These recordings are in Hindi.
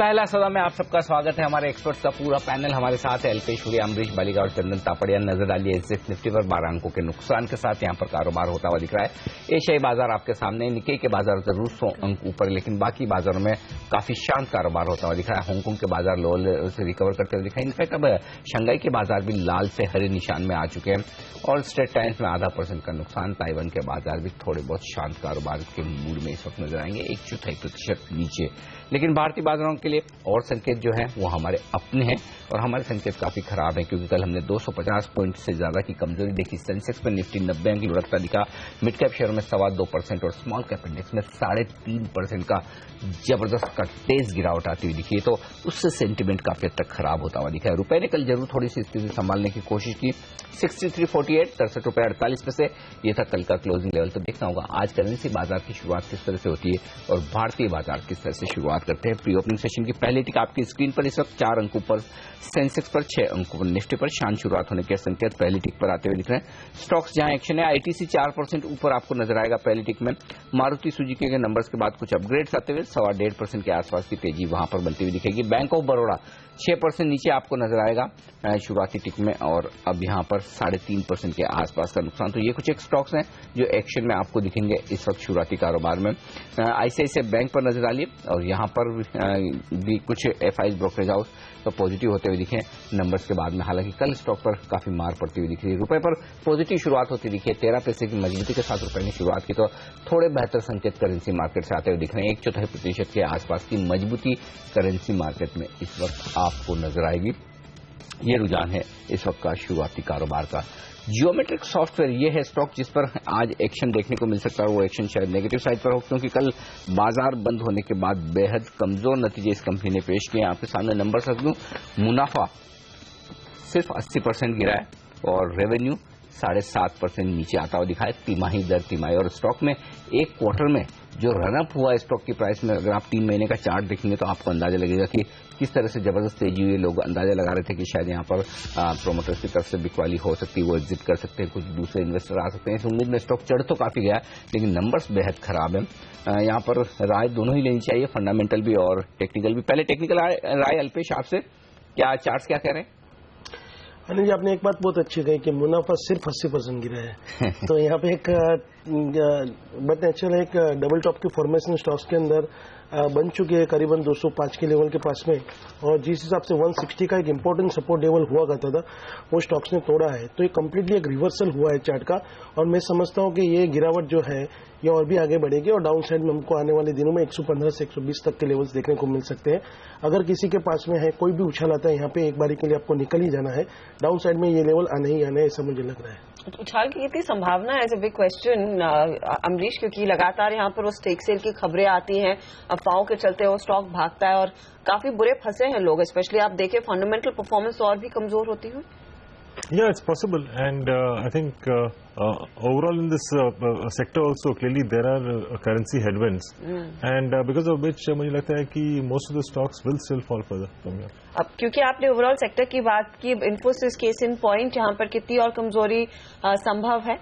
पहला सदा में आप सबका स्वागत है। हमारे एक्सपर्ट्स का पूरा पैनल हमारे साथ है। एलपी सूर्य, अमरीश बालिका और चंदन तापड़िया। नजर डालिए एसएक्स निफ्टी पर 12 अंकों के नुकसान के साथ यहां पर कारोबार होता हुआ दिख रहा है। एशियाई बाजार आपके सामने, निक्केई के बाजार जरूर 100 अंक ऊपर, लेकिन बाकी बाजारों में काफी शांत कारोबार होता हुआ दिख रहा है। हांगकांग के बाजार लोअर लेवल से रिकवर करते हुए दिखाई। इनफैक्ट अब शंघाई के बाजार भी लाल से हरे निशान में आ चुके हैं और स्ट्रेट टाइम्स में 0.5% का नुकसान। ताइवान के बाजार भी थोड़े बहुत शांत कारोबार के मूड में इस वक्त नजर आएंगे, 1.4% नीचे। लेकिन भारतीय बाजारों के लिए और संकेत जो है वो हमारे अपने हैं और हमारे संकेत काफी खराब है, क्योंकि कल हमने 250 पॉइंट से ज्यादा की कमजोरी देखी। सेंसेक्स में निफ्टी 90 अंक लुढ़कता दिखा, मिड कैप शेयर में 2.25% और स्मॉल कैप इंडेक्स में 3.5% का जबरदस्त का तेज गिरावट आती हुई दिखी है। तो उससे सेंटिमेंट काफी हद तक खराब होता हुआ दिखा है। रुपए ने कल जरूर थोड़ी सी स्थिति संभालने की कोशिश की। 63.48 ₹63.48 में से ये था कल का क्लोजिंग लेवल। तो देखना होगा आज करेंसी बाजार की शुरुआत किस तरह से होती है और भारतीय बाजार किस तरह से शुरुआत करते हैं। प्री ओपनिंग सेशन की पहली टिक आपकी स्क्रीन पर इस वक्त 4 अंकों पर, सेंसेक्स पर 6 अंकों पर, निफ्टी पर शांत शुरुआत होने के संकेत पहली टिक पर आते हुए दिख रहे हैं। स्टॉक्स जहां एक्शन है, आईटीसी 4% ऊपर आपको नजर आएगा पहली टिक में। मारुति सुजुकी के नंबर्स के बाद कुछ अपग्रेड्स आते हुए 1.25% के आसपास की तेजी वहां पर बनती हुई दिखेगी। बैंक ऑफ बड़ौदा 6% नीचे आपको नजर आएगा शुरुआती टिक में और अब यहां पर 3.5% के आसपास का नुकसान। तो ये कुछ एक स्टॉक्स हैं जो एक्शन में आपको दिखेंगे इस वक्त शुरुआती कारोबार में। आईसीआईसीआई बैंक पर नजर डालिए और यहां पर भी कुछ एफआई ब्रोकरेज हाउस तो पॉजिटिव होते हुए दिखे नंबर्स के बाद में। हालांकि कल स्टॉक पर काफी मार पड़ती हुई दिख रही है। रुपए पर पॉजिटिव शुरुआत होती दिखी है, 13 पैसे की मजबूती के साथ रुपए ने शुरुआत की, तो थोड़े बेहतर संकेत करेंसी मार्केट से आते हुए दिख रहे हैं। 1.4% के आसपास की मजबूती करेंसी मार्केट में इस वक्त आपको नजर आएगी। ये रुझान है इस वक्त का शुरुआती कारोबार का। जियोमेट्रिक सॉफ्टवेयर ये है स्टॉक जिस पर आज एक्शन देखने को मिल सकता है। वो एक्शन शायद नेगेटिव साइड पर हो, क्योंकि कल बाजार बंद होने के बाद बेहद कमजोर नतीजे इस कंपनी ने पेश किए। आपके सामने नंबर रख दूं, मुनाफा सिर्फ 80% गिरा है और रेवेन्यू 7.5% नीचे आता हुआ दिखा है तिमाही दर तिमाही। और स्टॉक में एक क्वार्टर में जो रनअप हुआ स्टॉक की प्राइस में, अगर आप 3 महीने का चार्ट देखेंगे तो आपको अंदाजा लगेगा कि किस तरह से जबरदस्त तेजी हुई। लोग अंदाजा लगा रहे थे कि शायद यहाँ पर प्रोमोटर्स की तरफ से बिकवाली हो सकती है, वो एग्जिट कर सकते हैं, कुछ दूसरे इन्वेस्टर आ सकते हैं। इस उम्मीद में स्टॉक चढ़ तो काफी गया, लेकिन नंबर्स बेहद खराब है। यहाँ पर राय दोनों ही लेनी चाहिए, फंडामेंटल भी और टेक्निकल भी। पहले टेक्निकल राय अल्पेश आपसे, क्या चार्ट्स क्या कह रहे हैं? अनिल जी, आपने एक बात बहुत अच्छी कही कि मुनाफा सिर्फ 80% गिरा है। तो यहाँ पे एक बट नेचुरल एक डबल टॉप की फॉर्मेशन स्टॉक्स के अंदर बन चुकी है करीबन 205 के लेवल के पास में, और जिस हिसाब से 160 का एक इंपॉर्टेंट सपोर्ट लेवल हुआ करता था वो स्टॉक्स ने तोड़ा है। तो ये कंप्लीटली एक रिवर्सल हुआ है चार्ट का, और मैं समझता हूँ कि ये गिरावट जो है ये और भी आगे बढ़ेगी और डाउन साइड में हमको आने वाले दिनों में 115 से 120 तक के लेवल्स देखने को मिल सकते हैं। अगर किसी के पास में है, कोई भी उछाल आता है यहाँ पे, एक बारी के लिए आपको निकल ही जाना है। डाउन साइड में ये लेवल आने ही आने ऐसा मुझे लग रहा है। उछाल की कितनी संभावना है, as a big question Amrish, क्योंकि लगातार यहाँ पर वो स्टेक सेल की खबरें आती हैं, अफवाहों के चलते वो स्टॉक भागता है और काफी बुरे फंसे हैं लोग। स्पेशली आप देखें फंडामेंटल परफॉर्मेंस और भी कमजोर होती हुई। Yeah, it's possible, and I think overall in this sector also clearly there are currency headwinds, and because of which मुझे लगता है कि most of the stocks will still fall further from here. अब क्योंकि आपने ओवरऑल सेक्टर की बात की, इन्फोसिस केस इन पॉइंट यहाँ पर कितनी और कमजोरी संभव है?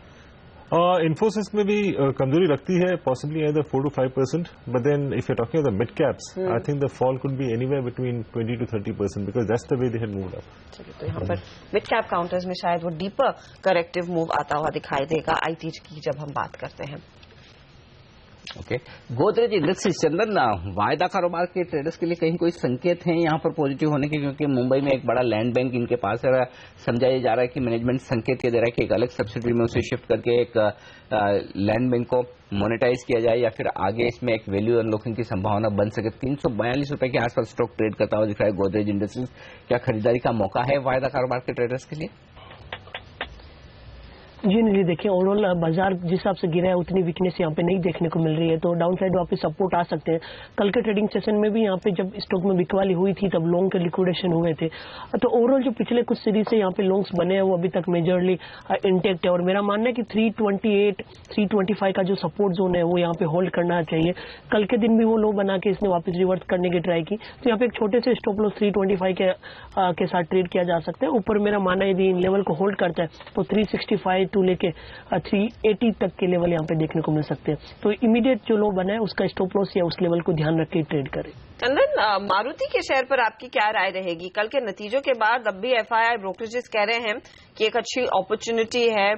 इन्फोसिस में भी कमजोरी लगती है, possibly either 4 to 5%, but then if you're talking about the mid caps, I think the fall could be anywhere between 20 to 30% because that's the way they had moved up. चलिए, तो यहाँ पर मिड कैप काउंटर्स में शायद वो डीपर करेक्टिव मूव आता हुआ दिखाई देगा आईटी की जब हम बात करते हैं। ओके, गोदरेज इंडस्ट्रीज, चंदन, वायदा कारोबार के ट्रेडर्स के लिए कहीं कोई संकेत हैं यहाँ पर पॉजिटिव होने के? क्योंकि मुंबई में एक बड़ा लैंड बैंक इनके पास है, समझाया जा रहा है कि मैनेजमेंट संकेत ये दे रहा है कि एक अलग सब्सिडरी में उसे शिफ्ट करके एक लैंड बैंक को मोनेटाइज किया जाए या फिर आगे इसमें एक वैल्यू अनलॉकिंग की संभावना बन सके। 342 रुपए के आसपास स्टॉक ट्रेड करता हुआ दिख रहा है गोदरेज इंडस्ट्रीज। क्या खरीदारी का मौका है वायदा कारोबार के ट्रेडर्स के लिए? जी नहीं, देखिए ओवरऑल बाजार जिस हिसाब से गिरा है उतनी वीकनेस यहाँ पे नहीं देखने को मिल रही है, तो डाउन साइड वापस सपोर्ट आ सकते हैं। कल के ट्रेडिंग सेशन में भी यहाँ पे जब स्टॉक में बिकवाली हुई थी तब लॉन्ग के लिक्विडेशन हुए थे। तो ओवरऑल जो पिछले कुछ सीरीज से यहाँ पे लॉन्ग्स बने हैं वो अभी तक मेजरली इंटेक्ट है, और मेरा मानना है कि 328, 325 का जो सपोर्ट जोन है वो यहाँ पे होल्ड करना चाहिए। कल के दिन भी वो लो बना के इसने वापस रिवर्स करने की ट्राई की, तो यहाँ पे एक छोटे से स्टॉप लॉस 325 के साथ ट्रेड किया जा सकता है। ऊपर मेरा मानना है यदि इन लेवल को होल्ड करता है तो 365 382 लेके 380 तक के लेवल यहाँ पे देखने को मिल सकते हैं। तो इमीडिएट जो लो बना है उसका स्टॉप लॉस या उस लेवल को ध्यान रख के ट्रेड करें। चंदन, मारुति के शेयर पर आपकी क्या राय रहेगी? कल के नतीजों के बाद अब भी एफआईआई ब्रोकरेजेस कह रहे हैं कि एक अच्छी अपॉर्चुनिटी है,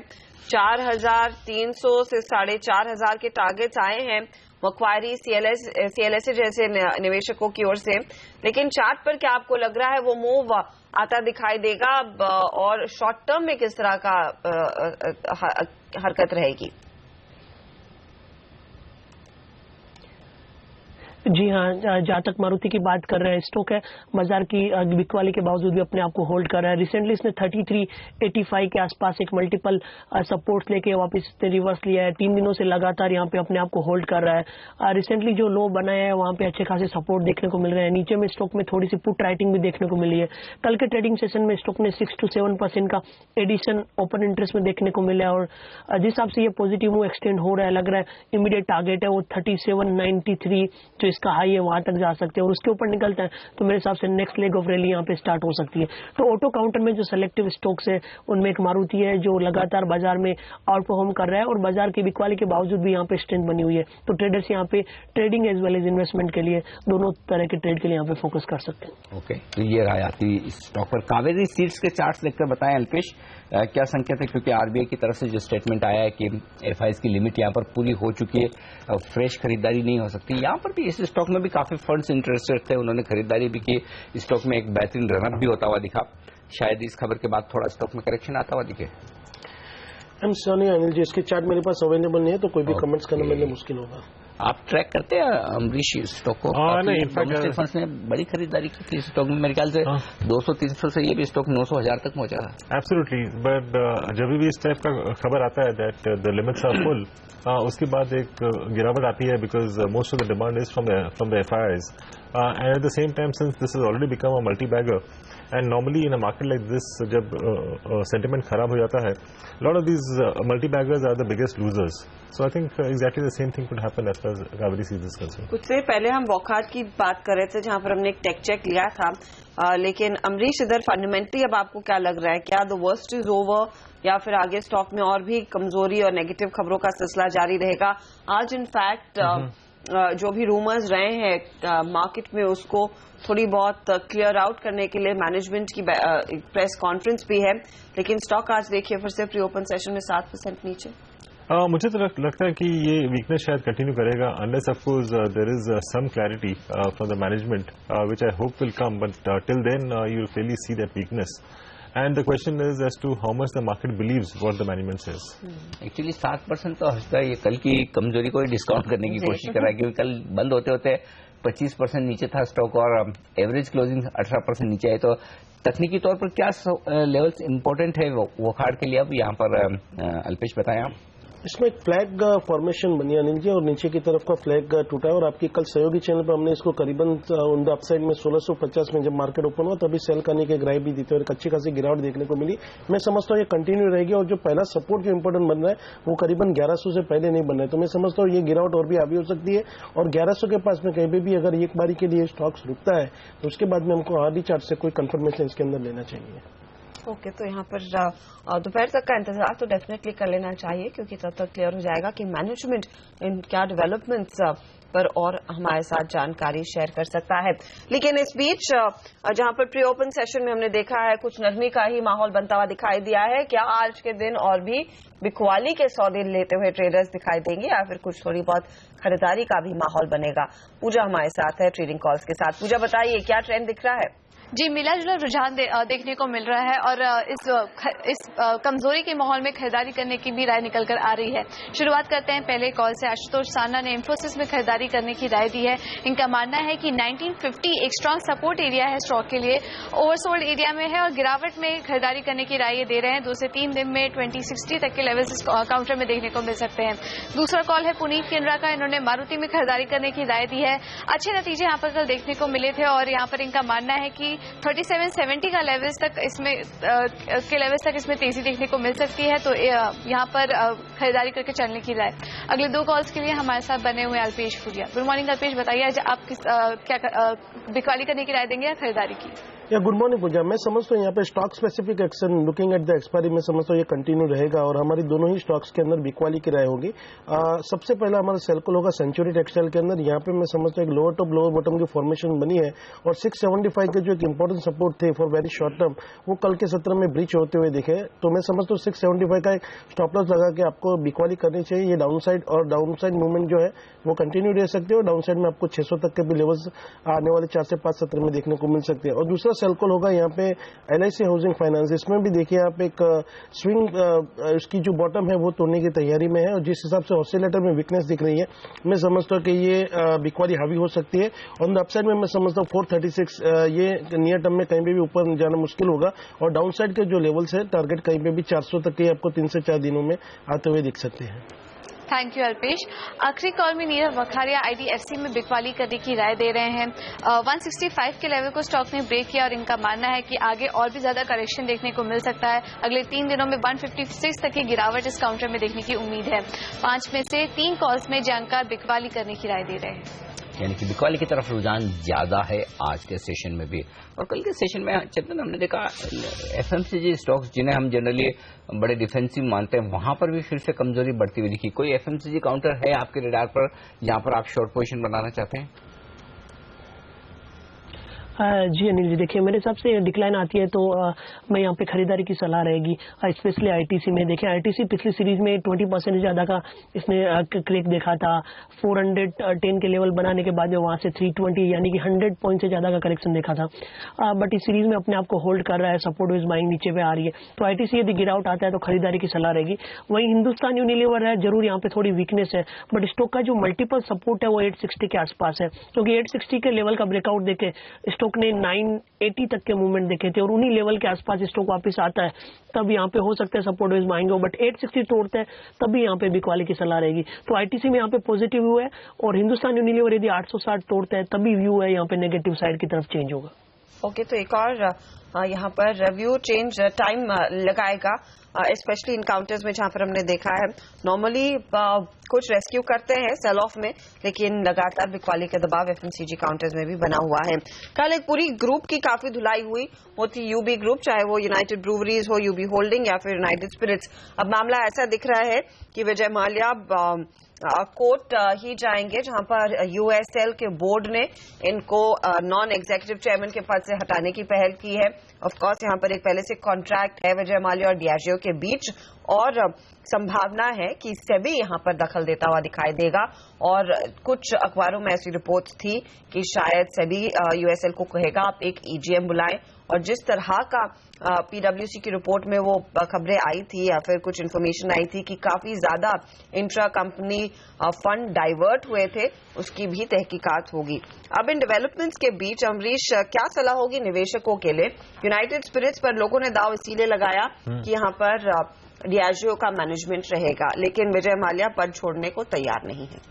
4,300 से 4,500 के टारगेट्स आए हैं मक्वारी सीएलएसए जैसे निवेशकों की ओर से, लेकिन चार्ट पर क्या आपको लग रहा है वो मूव आता दिखाई देगा और शॉर्ट टर्म में किस तरह का हरकत रहेगी? जी हाँ, जहां तक मारुति की बात कर रहे हैं, स्टॉक है बाजार की बिकवाली के बावजूद भी अपने आप को होल्ड कर रहा है। रिसेंटली इसने 3385 के आसपास एक मल्टीपल सपोर्ट लेके वापस रिवर्स लिया है। 3 दिनों से लगातार यहाँ पे अपने आप को होल्ड कर रहा है। रिसेंटली जो लो बनाया है वहां पे अच्छे खासे सपोर्ट देखने को मिल रहे हैं। नीचे में स्टॉक में थोड़ी सी पुट राइटिंग भी देखने को मिली है। कल के ट्रेडिंग सेशन में स्टॉक ने 6 to 7% का एडिशन ओपन इंटरेस्ट में देखने को मिला है और जिस हिसाब से ये पॉजिटिव मूव एक्सटेंड हो रहा है, लग रहा है इमीडिएट टारगेट है वो 3793 जो इसका हाई है वहां तक जा सकते हैं और उसके ऊपर निकलता है तो मेरे हिसाब से नेक्स्ट लेग ऑफ रैली यहाँ पे स्टार्ट हो सकती है। तो ऑटो काउंटर में जो सेलेक्टिव स्टॉक्स है उनमें एक मारुति है जो लगातार बाजार में आउट परफॉर्म कर रहा है और बाजार की बिकवाली के बावजूद भी यहाँ पे स्ट्रेंथ बनी हुई है। तो ट्रेडर्स यहाँ पे trading as well as investment के लिए दोनों तरह के ट्रेड के लिए यहाँ पे फोकस कर सकते हैं। ओके, तो ये रहा आती स्टॉक पर। कावेरी सीड्स के चार्ट्स देखकर बताएं अल्पेश, क्या संकेत है? क्योंकि आरबीआई की तरफ से जो स्टेटमेंट आया है कि एफआईआई की लिमिट यहाँ पर पूरी हो चुकी है, फ्रेश खरीदारी नहीं हो सकती। यहाँ पर भी इस स्टॉक में भी काफी फंड्स इंटरेस्टेड थे, उन्होंने खरीदारी भी की। स्टॉक में एक बेहतरीन रनअप भी होता हुआ दिखा। शायद इस खबर के बाद थोड़ा स्टॉक में करेक्शन आता हुआ दिखे। सॉरी अनिल जी, इसके चार्ट मेरे पास अवेलेबल नहीं है तो कोई भी कमेंट्स करना मेरे लिए मुश्किल होगा। आप ट्रैक करते हैं अमरीश स्टॉक को? नहीं, डोमेस्टिक फंड्स ने बड़ी खरीदारी की थी स्टॉक में, मेरे ख्याल से 200-300 से ये भी स्टॉक 900,000 तक पहुंचा है। एब्सोल्युटली, बट जब भी इस टाइप का खबर आता है that the limits are full, उसके बाद एक गिरावट आती है because most of the demand is from the FIIs and at the same time since this is already become a multi bagger and normally in a market like this जब सेंटिमेंट खराब हो जाता है, lot of these multi baggers are the biggest losers. So I think exactly the same thing could happen as far as Kaveri seeds is concerned. कुछ देर पहले हम वॉकहार्ट की बात कर रहे थे जहां पर हमने एक टेक चेक लिया था, लेकिन अमरीश इधर फंडामेंटली अब आपको क्या लग रहा है? क्या द वर्स्ट इज ओवर या फिर आगे स्टॉक में और भी कमजोरी और नेगेटिव खबरों का सिलसिला जारी रहेगा? आज इनफैक्ट जो भी रूमर्स रहे हैं मार्केट में उसको थोड़ी बहुत क्लियर आउट करने के लिए मैनेजमेंट की प्रेस कॉन्फ्रेंस भी है, लेकिन स्टॉक आज देखिए फिर से प्री ओपन सेशन में 7% नीचे। मुझे तो लगता है कि ये वीकनेस शायद कंटिन्यू करेगा unless of course there is some clarity from the management which I hope will come, but till then you will clearly see that weakness and the question is as to how much the market believes what the management says. Actually 7% तो हंसता ये कल की कमजोरी को डिस्काउंट करने की कोशिश कर रहा है, क्योंकि कल बंद होते होते 25% नीचे था स्टॉक और एवरेज क्लोजिंग 18% नीचे है। तो तकनीकी तौर पर क्या लेवल्स इंपॉर्टेंट है वॉकहार्ट के लिए? अब यहाँ पर अल्पेश बताएं आप। इसमें एक फ्लैग फॉर्मेशन बनी अनिल जी और नीचे की तरफ का फ्लैग टूटा है और आपकी कल सहयोगी चैनल पर हमने इसको करीबन ऑन द अपसाइड में 1650 में जब मार्केट ओपन हुआ तभी सेल करने के ग्राई भी दी थी और एक अच्छी खासी गिरावट देखने को मिली। मैं समझता हूँ ये कंटिन्यू रहेगी और जो पहला सपोर्ट जो इंपॉर्टेंट बन रहा है वो करीबन 1100 से पहले नहीं बन रहा है, तो मैं समझता हूँ ये गिरावट और भी आगे हो सकती है और 1100 के पास में कहीं पे भी अगर एक बारी के लिए स्टॉक्स रुकता है तो उसके बाद में हमको आधी चार्ट से कोई कंफर्मेशन इसके अंदर लेना चाहिए। ओके, तो यहाँ पर दोपहर तक का इंतजार तो डेफिनेटली कर लेना चाहिए क्योंकि तब तक क्लियर हो जाएगा कि मैनेजमेंट इन क्या डेवलपमेंट्स पर और हमारे साथ जानकारी शेयर कर सकता है। लेकिन इस बीच जहां पर प्री ओपन सेशन में हमने देखा है कुछ नरमी का ही माहौल बनता हुआ दिखाई दिया है, क्या आज के दिन और भी बिकवाली के सौदे लेते हुए ट्रेडर्स दिखाई देंगे या फिर कुछ थोड़ी बहुत खरीदारी का भी माहौल बनेगा? पूजा हमारे साथ है ट्रेडिंग कॉल्स के साथ। पूजा बताइए क्या ट्रेंड दिख रहा है? जी, मिला जुला रुझान देखने को मिल रहा है और इस कमजोरी के माहौल में खरीदारी करने की भी राय निकल कर आ रही है। शुरुआत करते हैं पहले कॉल से। आशुतोष साना ने इंफोसिस में खरीदारी करने की राय दी है। इनका मानना है कि 1950 एक स्ट्रांग सपोर्ट एरिया है स्टॉक के लिए, ओवरसोल्ड एरिया में है और गिरावट में खरीदारी करने की राय दे रहे हैं। 2 से 3 दिन में 2060 तक के लेवल्स इस काउंटर में देखने को मिल सकते हैं। दूसरा कॉल है पुनीत केंद्रा का। इन्होंने मारुति में खरीदारी करने की राय दी है। अच्छे नतीजे यहाँ पर कल देखने को मिले थे और यहाँ पर इनका मानना है कि 3770 का लेवल्स तक इसमें के लेवल्स तक इसमें तेजी देखने को मिल सकती है, तो यहाँ पर खरीदारी करके चलने की राय। अगले 2 कॉल्स के लिए हमारे साथ बने हुए अल्पेश फुरिया। गुड मॉर्निंग अल्पेश, बताइए आज आप क्या बिकवाली करने की राय देंगे या खरीदारी की? या गुड मॉर्निंग पूजा। मैं समझता हूँ यहाँ पे stock specific action looking at the expiry में समझता हूँ ये कंटिन्यू रहेगा और हमारी दोनों ही स्टॉक्स के अंदर बिकवाली की राय होगी। सबसे पहला हमारा सेल्कोल होगा सेंचुरी टेक्सटाइल के अंदर। यहाँ पे मैं समझता हूँ एक लोअर टॉप लोअर बॉटम की फॉर्मेशन बनी है और 675 के जो एक इंपॉर्टेंट सपोर्ट थे फॉर वेरी शॉर्ट टर्म वो कल के सत्र में ब्रीच होते हुए दिखे। तो मैं समझता हूँ 675 का एक स्टॉप लॉस लगा के आपको बिकवाली करनी चाहिए। ये डाउन साइड और डाउन साइड मूवमेंट जो है वो कंटिन्यू रह सकते हैं और डाउन साइड में आपको 600 तक के भी लेवल्स आने वाले 4 से 5 सत्र में देखने को मिल सकते हैं। और दूसरा सेल्कोल होगा यहाँ पे LIC हाउसिंग फाइनेंस। इसमें भी देखिए आप एक स्विंग इसकी जो बॉटम है वो तोड़ने की तैयारी में है और जिस हिसाब से ऑसिलेटर में वीकनेस दिख रही है मैं समझता हूँ कि ये बिकवाली हावी हो सकती है। ऑन द अपसाइड में मैं समझता हूँ 436 ये नियर टर्म में कहीं भी ऊपर जाना मुश्किल होगा और डाउन साइड के जो लेवल्स है टारगेट कहीं पे भी 400 तक के आपको 3 से 4 दिनों में आते हुए दिख सकते हैं। Thank you Alpesh. आखिरी कॉल में नीरव वखारिया IDFC में बिकवाली करने की राय दे रहे हैं। 165 के लेवल को स्टॉक ने ब्रेक किया और इनका मानना है कि आगे और भी ज्यादा करेक्शन देखने को मिल सकता है। अगले 3 दिनों में 156 तक की गिरावट इस काउंटर में देखने की उम्मीद है। 5 में से 3 कॉल्स में जानकार बिकवाली करने की राय दे रहे हैं, यानी कि बिकवाली की तरफ रुझान ज्यादा है आज के सेशन में भी। और कल के सेशन में चंदन हमने देखा FMCG स्टॉक्स जिन्हें हम जनरली बड़े डिफेंसिव मानते हैं वहां पर भी फिर से कमजोरी बढ़ती हुई दिखी। कोई FMCG काउंटर है आपके रडार पर जहां पर आप शॉर्ट पोजीशन बनाना चाहते हैं? जी अनिल जी, देखिए मेरे हिसाब से डिक्लाइन आती है तो मैं यहाँ पे खरीदारी की सलाह रहेगी, स्पेशली ITC में। देखिए ITC पिछली सीरीज में 20% ज्यादा का इसने क्रेक देखा था। 410 के लेवल बनाने के बाद में वहां से 320 यानी कि 100 पॉइंट से ज्यादा का करेक्शन देखा था, बट इस सीरीज में अपने आप को होल्ड कर रहा है। सपोर्ट वाइज बाइंग नीचे पे आ रही है तो ITC यदि गिरावट आता है तो खरीदारी की सलाह रहेगी। वहीं हिंदुस्तान यूनिलीवर है, जरूर यहाँ पे थोड़ी वीकनेस है बट स्टॉक का जो मल्टीपल सपोर्ट है वो 860 के आसपास है, क्योंकि 860 के लेवल का ब्रेकआउट देखे स्टॉक ने 980 तक के मूवमेंट देखे थे और उन्हीं लेवल के आसपास स्टॉक वापस आता है तब यहाँ पे हो सकता है सपोर्ट वाइज मांगे हो, बट 860 तोड़ते हैं तभी यहाँ पे बिकवाली की सलाह रहेगी। तो ITC में यहाँ पे पॉजिटिव व्यू है और हिंदुस्तान यूनिलीवर यदि 860 तोड़ते हैं तभी व्यू है यहाँ पे नेगेटिव साइड की तरफ चेंज होगा। ओके, तो एक और यहाँ पर रिव्यू चेंज टाइम लगाएगा, स्पेशली इन काउंटर्स में जहां पर हमने देखा है नॉर्मली कुछ रेस्क्यू करते हैं सेल ऑफ में, लेकिन लगातार बिकवाली का दबाव FMCG काउंटर्स में भी बना हुआ है। कल एक पूरी ग्रुप की काफी धुलाई हुई, वो थी UB ग्रुप, चाहे वो यूनाइटेड ब्रूवरीज हो, UB होल्डिंग या फिर यूनाइटेड स्पिरिट्स। अब मामला ऐसा दिख रहा है कि विजय माल्या कोर्ट ही जाएंगे, जहां पर USL के बोर्ड ने इनको नॉन एग्जीक्यूटिव चेयरमैन के पद से हटाने की पहल की है। ऑफ कोर्स यहाँ पर एक पहले से कॉन्ट्रैक्ट है विजय माल्या और Diageo के बीच और संभावना है कि सेबी यहाँ पर दखल देता हुआ दिखाई देगा और कुछ अखबारों में ऐसी रिपोर्ट्स थी कि शायद सेबी USL को कहेगा आप एक EGM बुलाएं, और जिस तरह का PwC की रिपोर्ट में वो खबरें आई थी या फिर कुछ इन्फॉर्मेशन आई थी कि काफी ज्यादा इंट्रा कंपनी फंड डाइवर्ट हुए थे, उसकी भी तहकीकात होगी। अब इन डेवलपमेंट्स के बीच अमरीश, क्या सलाह होगी निवेशकों के लिए? यूनाइटेड स्पिरिट्स पर लोगों ने दाव इसीलिए लगाया कि यहाँ पर Diageo का मैनेजमेंट रहेगा, लेकिन विजय माल्या पद छोड़ने को तैयार नहीं है।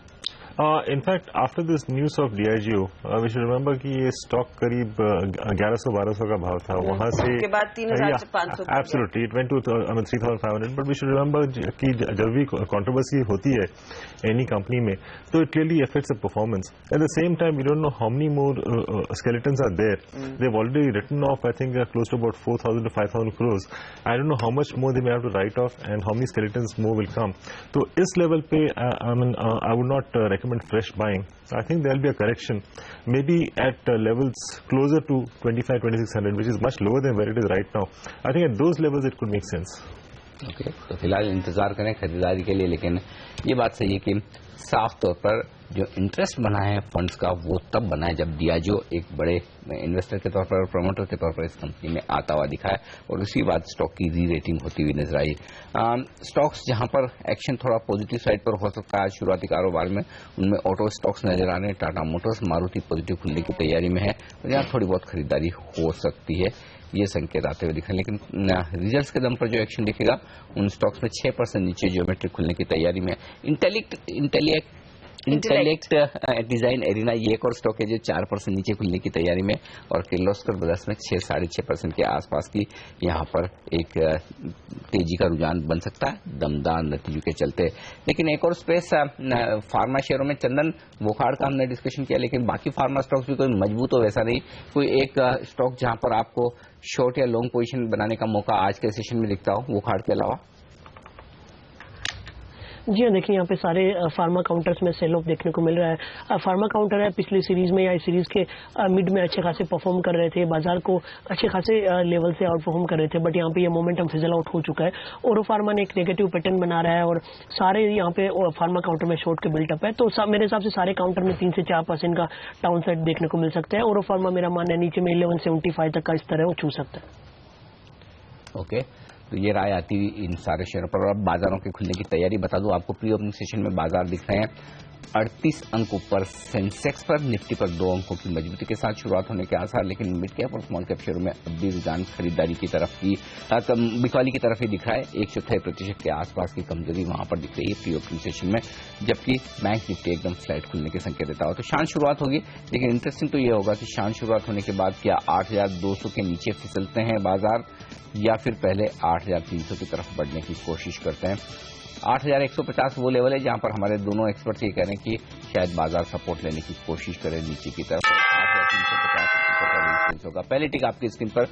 In fact, after this news of Diageo, we should remember कि ये स्टॉक करीब 1100-1200 का भाव था, वहां से उसके बाद 3500। Absolutely, it went to 3,500. But we should remember कि जब भी controversy होती है any company में, तो it clearly affects the performance. At the same time, we don't know how many more skeletons are there. They've already written off, I think, close to about 4,000 to 5,000 crores. I don't know how much more they may have to write off and how many skeletons more will come. तो इस level पे, I would not recommend fresh buying. So I think there will be a correction, maybe at levels closer to 25,000-26,000, which is much lower than where it is right now. I think at those levels it could make sense. Okay, तो फिलहाल इंतजार करें खरीदारी के लिए, लेकिन ये बात सही है कि साफ तौर पर जो इंटरेस्ट बना है फंड्स का वो तब बना है जब Diageo एक बड़े इन्वेस्टर के तौर पर और प्रमोटर के तौर पर इस कंपनी में आता हुआ दिखा है और उसी बाद स्टॉक की री रेटिंग होती हुई नजर आई। स्टॉक्स जहां पर एक्शन थोड़ा पॉजिटिव साइड पर हो सकता है आज शुरुआती कारोबार में, उनमें ऑटो स्टॉक्स नजर आ रहे हैं। टाटा मोटर्स, मारुति पॉजिटिव खुलने की तैयारी में है और यहाँ थोड़ी बहुत खरीदारी हो सकती है, ये संकेत आते हुए दिखा। लेकिन रिजल्ट्स के दम पर जो एक्शन दिखेगा उन स्टॉक्स में 6% नीचे ज्योमेट्रिक खुलने की तैयारी में। इंटेलिएक्ट इंटेलेक्ट डिजाइन एरिना ये एक और स्टॉक है जो 4% नीचे खुलने की तैयारी में, और किर्लोस्कर ब्रदर्स में 6-6.5% के आसपास की यहाँ पर एक तेजी का रुझान बन सकता है दमदार नतीजों के चलते। लेकिन एक और स्पेस फार्मा शेयरों में, चंदन वोखाड़ का हमने डिस्कशन किया, लेकिन बाकी फार्मा स्टॉक्स भी कोई मजबूत हो वैसा नहीं। कोई एक स्टॉक जहां पर आपको शॉर्ट या लॉन्ग पोजीशन बनाने का मौका आज के सेशन में दिखता हो वोखाड़ के अलावा? जी हाँ, देखिए यहाँ पे सारे फार्मा काउंटर्स में सेल ऑफ देखने को मिल रहा है। फार्मा काउंटर है पिछली सीरीज में या इस सीरीज के मिड में अच्छे खासे परफॉर्म कर रहे थे, बाजार को अच्छे खासे लेवल से आउट परफॉर्म कर रहे थे, बट यहाँ पे ये मोमेंटम फिजल आउट हो चुका है। ओरो फार्मा ने एक नेगेटिव पैटर्न बना रहा है और सारे यहाँ पे फार्मा काउंटर में शॉर्ट के बिल्टअप है, तो मेरे हिसाब से सारे काउंटर में 3 से 4% का डाउन साइड देखने को मिल सकता है। ओरो फार्मा मेरा मानना है नीचे में 1175 तक का इस तरह वो छू सकता है। ओके, तो ये राय आती हुई इन सारे शेयरों पर। अब बाजारों के खुलने की तैयारी बता दूं आपको, प्री ओपनिंग सेशन में बाजार दिख रहे हैं 38 अंक ऊपर सेंसेक्स पर, निफ्टी पर 2 अंकों की मजबूती के साथ शुरुआत होने के आसार, लेकिन मिड कैप और स्मॉल कैप शेयरों में अब भी रुझान खरीदारी की तरफ की बिकवाली की तरफ ही दिख रहा है। 1.4% के आसपास की कमजोरी वहां पर दिख रही है प्री ओपनिंग सेशन में, जबकि बैंक निफ्टी एकदम फ्लैट खुलने के संकेत देता हो। तो शांत शुरुआत होगी, लेकिन इंटरेस्टिंग तो ये होगा कि शांत शुरुआत होने के बाद क्या 8,200 के नीचे फिसलते हैं बाजार, या फिर पहले 8,300 की तरफ बढ़ने की कोशिश करते हैं। 8,150 वो लेवल है जहां पर हमारे दोनों एक्सपर्ट्स ये कह रहे हैं कि शायद बाजार सपोर्ट लेने की कोशिश करे नीचे की तरफ। 8,350 होगा। पहले टिक आपकी स्क्रीन पर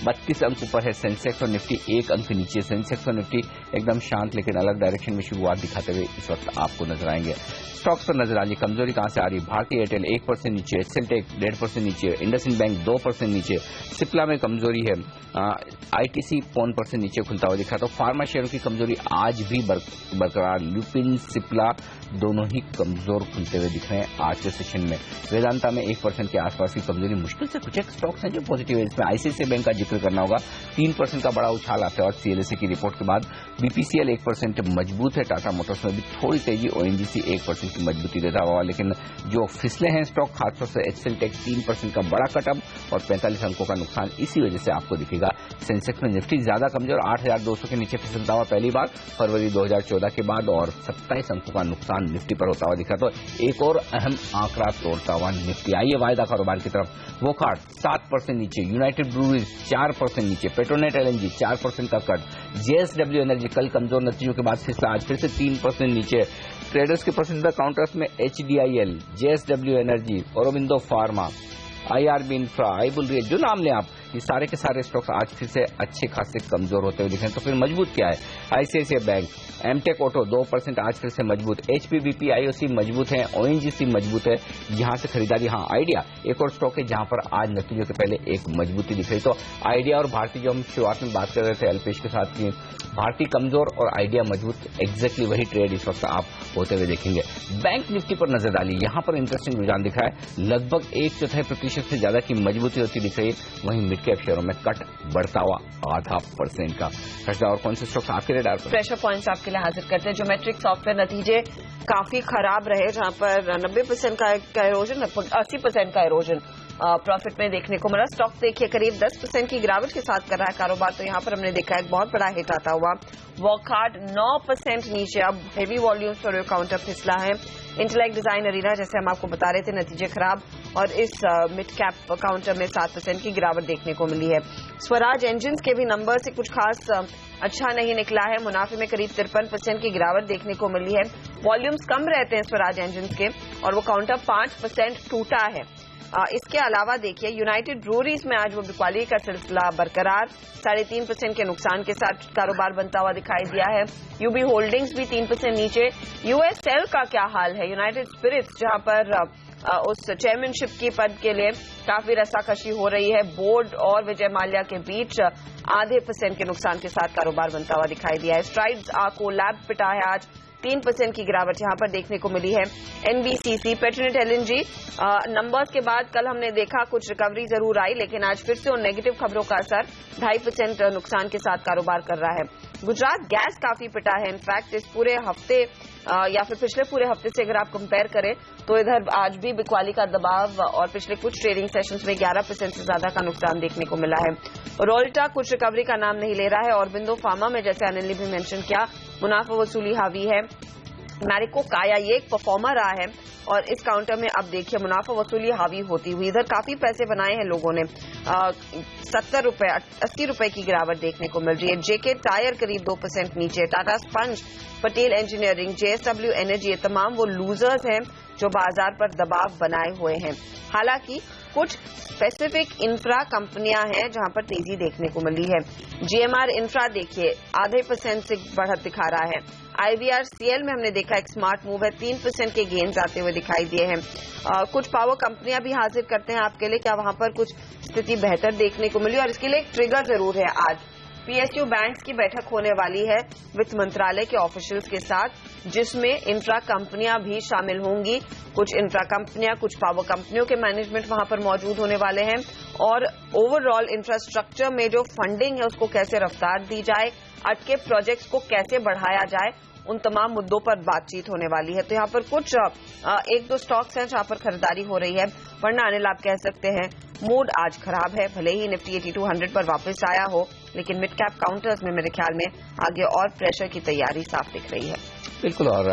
32 अंक ऊपर है सेंसेक्स और निफ्टी 1 अंक नीचे। सेंसेक्स और निफ्टी एकदम शांत लेकिन अलग डायरेक्शन में शुरुआत दिखाते हुए इस वक्त आपको नजर आएंगे। स्टॉक्स पर नजर आइए, कमजोरी कहां से आ रही? भारतीय एयरटेल 1% नीचे, एक्सेलटेक 1.5% नीचे, इंडसइंड बैंक 2% नीचे, सिप्ला में कमजोरी है, आईटीसी 1% नीचे खुलता हुआ दिख रहा। तो फार्मा शेयरों की कमजोरी आज भी बरकरार, लुपिन सिप्ला दोनों ही कमजोर खुलते हुए दिख रहे हैं आज के सेशन में। वेदांता में 1% के आसपास की कमजोरी, मुश्किल से कुछ एक स्टॉक्स हैं जो पॉजिटिव है। इसमें आईसीआईसीआई बैंक का जिक्र करना होगा, 3% का बड़ा उछाल आता है और सीएलएसए की रिपोर्ट के बाद। बीपीसीएल 1% मजबूत है, टाटा मोटर्स में भी थोड़ी तेजी, ओएनजीसी 1% की मजबूती देता हुआ, लेकिन जो फिसले हैं स्टॉक खासतौर से एक्सेलटेक 3% का बड़ा कटअप और 45 अंकों का नुकसान इसी वजह से आपको दिखेगा। सेंसेक्स में निफ्टी ज्यादा कमजोर, 8,200 के नीचे फिसलता हुआ पहली बार फरवरी 2014 के बाद, और 27 अंकों का नुकसान निफ्टी पर होता हुआ दिखा। तो एक और अहम आंकड़ा तोड़ता हुआ निफ्टी। आइए वायदा कारोबार की तरफ। वोखाड़ 7% नीचे, यूनाइटेड ब्रूअरीज 4% नीचे, पेट्रोनेट एलएनजी 4% का कट, जेएसडब्ल्यू एनर्जी कल कमजोर नतीजों के बाद फिसला, आज फिर से 3% नीचे। ट्रेडर्स के पसंदीदा काउंटर्स में HDIL, JSW Energy, Aurobindo Pharma, IRB Infra, IBull Real, जो नाम लें आप, ये सारे के सारे स्टॉक्स आज फिर से अच्छे खासे कमजोर होते हुए दिख रहे हैं। तो फिर मजबूत क्या है? आईसीआईसीआई बैंक, एमटेक ऑटो 2% आज फिर से मजबूत, एचपीबीपी आईओसी मजबूत है, ओएनजीसी मजबूत है, यहां से खरीदारी। हाँ, आइडिया एक और स्टॉक है जहां पर आज नतीजों के पहले एक मजबूती दिख रही। तो आइडिया और भारतीय, जो हम शुरुआत में बात कर रहे थे अल्पेश के साथ, की भारतीय कमजोर और आइडिया मजबूत, एग्जैक्टली वही ट्रेड इस वक्त आप होते हुए देखेंगे। बैंक निफ्टी पर नजर डालिए, यहां पर इंटरेस्टिंग रुझान दिख रहा है, लगभग 1.4% से ज्यादा की मजबूती होती दिख रही है। वहीं मिड कैप शेयरों में कट बढ़ता हुआ 0.5% का। और कौन से स्टॉक्स आपके रेडार पर? प्रेशर पॉइंट्स आपके लिए हाजिर करते हैं। ज्योमेट्रिक सॉफ्टवेयर नतीजे काफी खराब रहे, जहां पर 90% का इरोजन, लगभग 80% का इरोजन प्रॉफिट में देखने को मिला। स्टॉक देखिए करीब 10% की गिरावट के साथ कर रहा है कारोबार, तो यहां पर हमने देखा एक बहुत बड़ा हिट आता हुआ। वॉकहार्ट 9% नीचे, अब हेवी वॉल्यूम्स पर काउंटर फिसला है। इंटेलेक्ट डिजाइन अरीना, जैसे हम आपको बता रहे थे, नतीजे खराब, और इस मिड कैप काउंटर में 7% की गिरावट देखने को मिली है। स्वराज इंजन्स के भी नंबर से कुछ खास अच्छा नहीं निकला है, मुनाफे में करीब 53% की गिरावट देखने को मिली है। वॉल्यूम्स कम रहते हैं स्वराज इंजन्स के, और वो काउंटर 5% टूटा है। इसके अलावा देखिए यूनाइटेड ब्रूअरीज में आज वो बिकवाली का सिलसिला बरकरार, 3.5% के नुकसान के साथ कारोबार बनता हुआ दिखाई दिया है। यूबी होल्डिंग्स भी 3% नीचे। यूएसएल का क्या हाल है? यूनाइटेड स्पिरिट्स, जहां पर उस चेयरमैनशिप की पद के लिए काफी रस्साकशी हो रही है, बोर्ड और विजय माल्या के बीच 0.5% के नुकसान के साथ कारोबार बनता हुआ दिखाई दिया है। स्ट्राइड्स को लैब पिटा है आज, 3% की गिरावट यहां पर देखने को मिली है। एनबीसीसी, पेट्रोनेट एलएनजी नंबर्स के बाद कल हमने देखा कुछ रिकवरी जरूर आई, लेकिन आज फिर से उन नेगेटिव खबरों का असर 2.5% नुकसान के साथ कारोबार कर रहा है। गुजरात गैस काफी पिटा है। इनफैक्ट इस पूरे हफ्ते या फिर पिछले पूरे हफ्ते से अगर आप कंपेयर करें तो इधर आज भी बिकवाली का दबाव और पिछले कुछ ट्रेडिंग सेशंस में 11% से ज्यादा का नुकसान देखने को मिला है। रोल्टा कुछ रिकवरी का नाम नहीं ले रहा है। और बिंदो फार्मा में, जैसे अनिल ने भी मेंशन किया, मुनाफा वसूली हावी है। मैरिको काया ये एक परफॉर्मर रहा है और इस काउंटर में अब देखिए मुनाफा वसूली हावी होती हुई। इधर काफी पैसे बनाए हैं लोगों ने, 70 रुपए 80 रुपए की गिरावट देखने को मिल रही है। जेके टायर करीब 2% नीचे, Tata sponge, Patel engineering, JSW energy, ये तमाम वो लूजर्स हैं जो बाजार पर दबाव बनाए हुए हैं। हालांकि कुछ स्पेसिफिक इंफ्रा कंपनियां हैं जहां पर तेजी देखने को मिली है। जीएमआर इंफ्रा देखिए 0.5% से बढ़त दिखा रहा है। आईवीआरसीएल में हमने देखा एक स्मार्ट मूव है, 3% के गेन्स आते हुए दिखाई दिए हैं। कुछ पावर कंपनियां भी हाजिर करते हैं आपके लिए, क्या वहां पर कुछ स्थिति बेहतर देखने को मिली। और इसके लिए एक ट्रिगर जरूर है, आज पीएसयू बैंक्स की बैठक होने वाली है वित्त मंत्रालय के ऑफिशियल्स के साथ, जिसमें इंफ्रा कंपनियां भी शामिल होंगी। कुछ इंफ्रा कंपनियां, कुछ पावर कंपनियों के मैनेजमेंट वहां पर मौजूद होने वाले हैं और ओवरऑल इंफ्रास्ट्रक्चर में जो फंडिंग है उसको कैसे रफ्तार दी जाए, अटके प्रोजेक्ट्स को कैसे बढ़ाया जाए, उन तमाम मुद्दों पर बातचीत होने वाली है। तो यहाँ पर कुछ एक दो स्टॉक्स हैं जहां पर खरीदारी हो रही है, वरना अनिल आप कह सकते हैं मूड आज खराब है। भले ही निफ्टी 8200 पर वापस आया हो, लेकिन मिड कैप काउंटर्स में मेरे ख्याल में आगे और प्रेशर की तैयारी साफ दिख रही है। बिल्कुल, और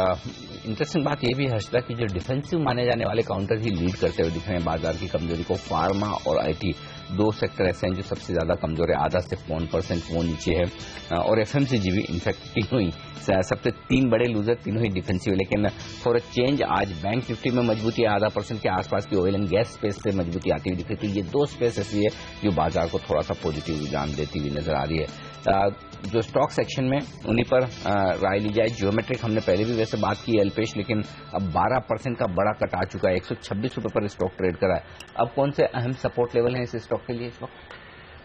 इंटरेस्टिंग बात यह भी हर्षदा की जो डिफेंसिव माने जाने वाले काउंटर ही लीड करते हुए दिख रहे हैं बाजार की कमजोरी को। फार्मा और आईटी दो सेक्टर ऐसे हैं जो सबसे ज्यादा कमजोर है, आधा से 1% वो नीचे है। और एफएमसीजी भी इनफैक्ट तीनों ही सबसे 3 बड़े लूजर, तीनों ही डिफेंसिव। लेकिन फॉर अ चेंज आज बैंक निफ्टी में मजबूती है, 0.5% के आसपास की ऑयल एंड गैस स्पेस से मजबूती आती हुई दिख रही है। तो ये दो स्पेस ऐसी है जो बाजार को थोड़ा सा पॉजिटिव रुझान देती हुई नजर आ रही है। जो स्टॉक सेक्शन में उन्हीं पर राय ली जाए। जियोमेट्रिक हमने पहले भी वैसे बात की अल्पेश, लेकिन अब 12% का बड़ा कट आ चुका है, 126 रुपए पर स्टॉक ट्रेड करा है। अब कौन से अहम सपोर्ट लेवल हैं इस स्टॉक के लिए इस वक्त?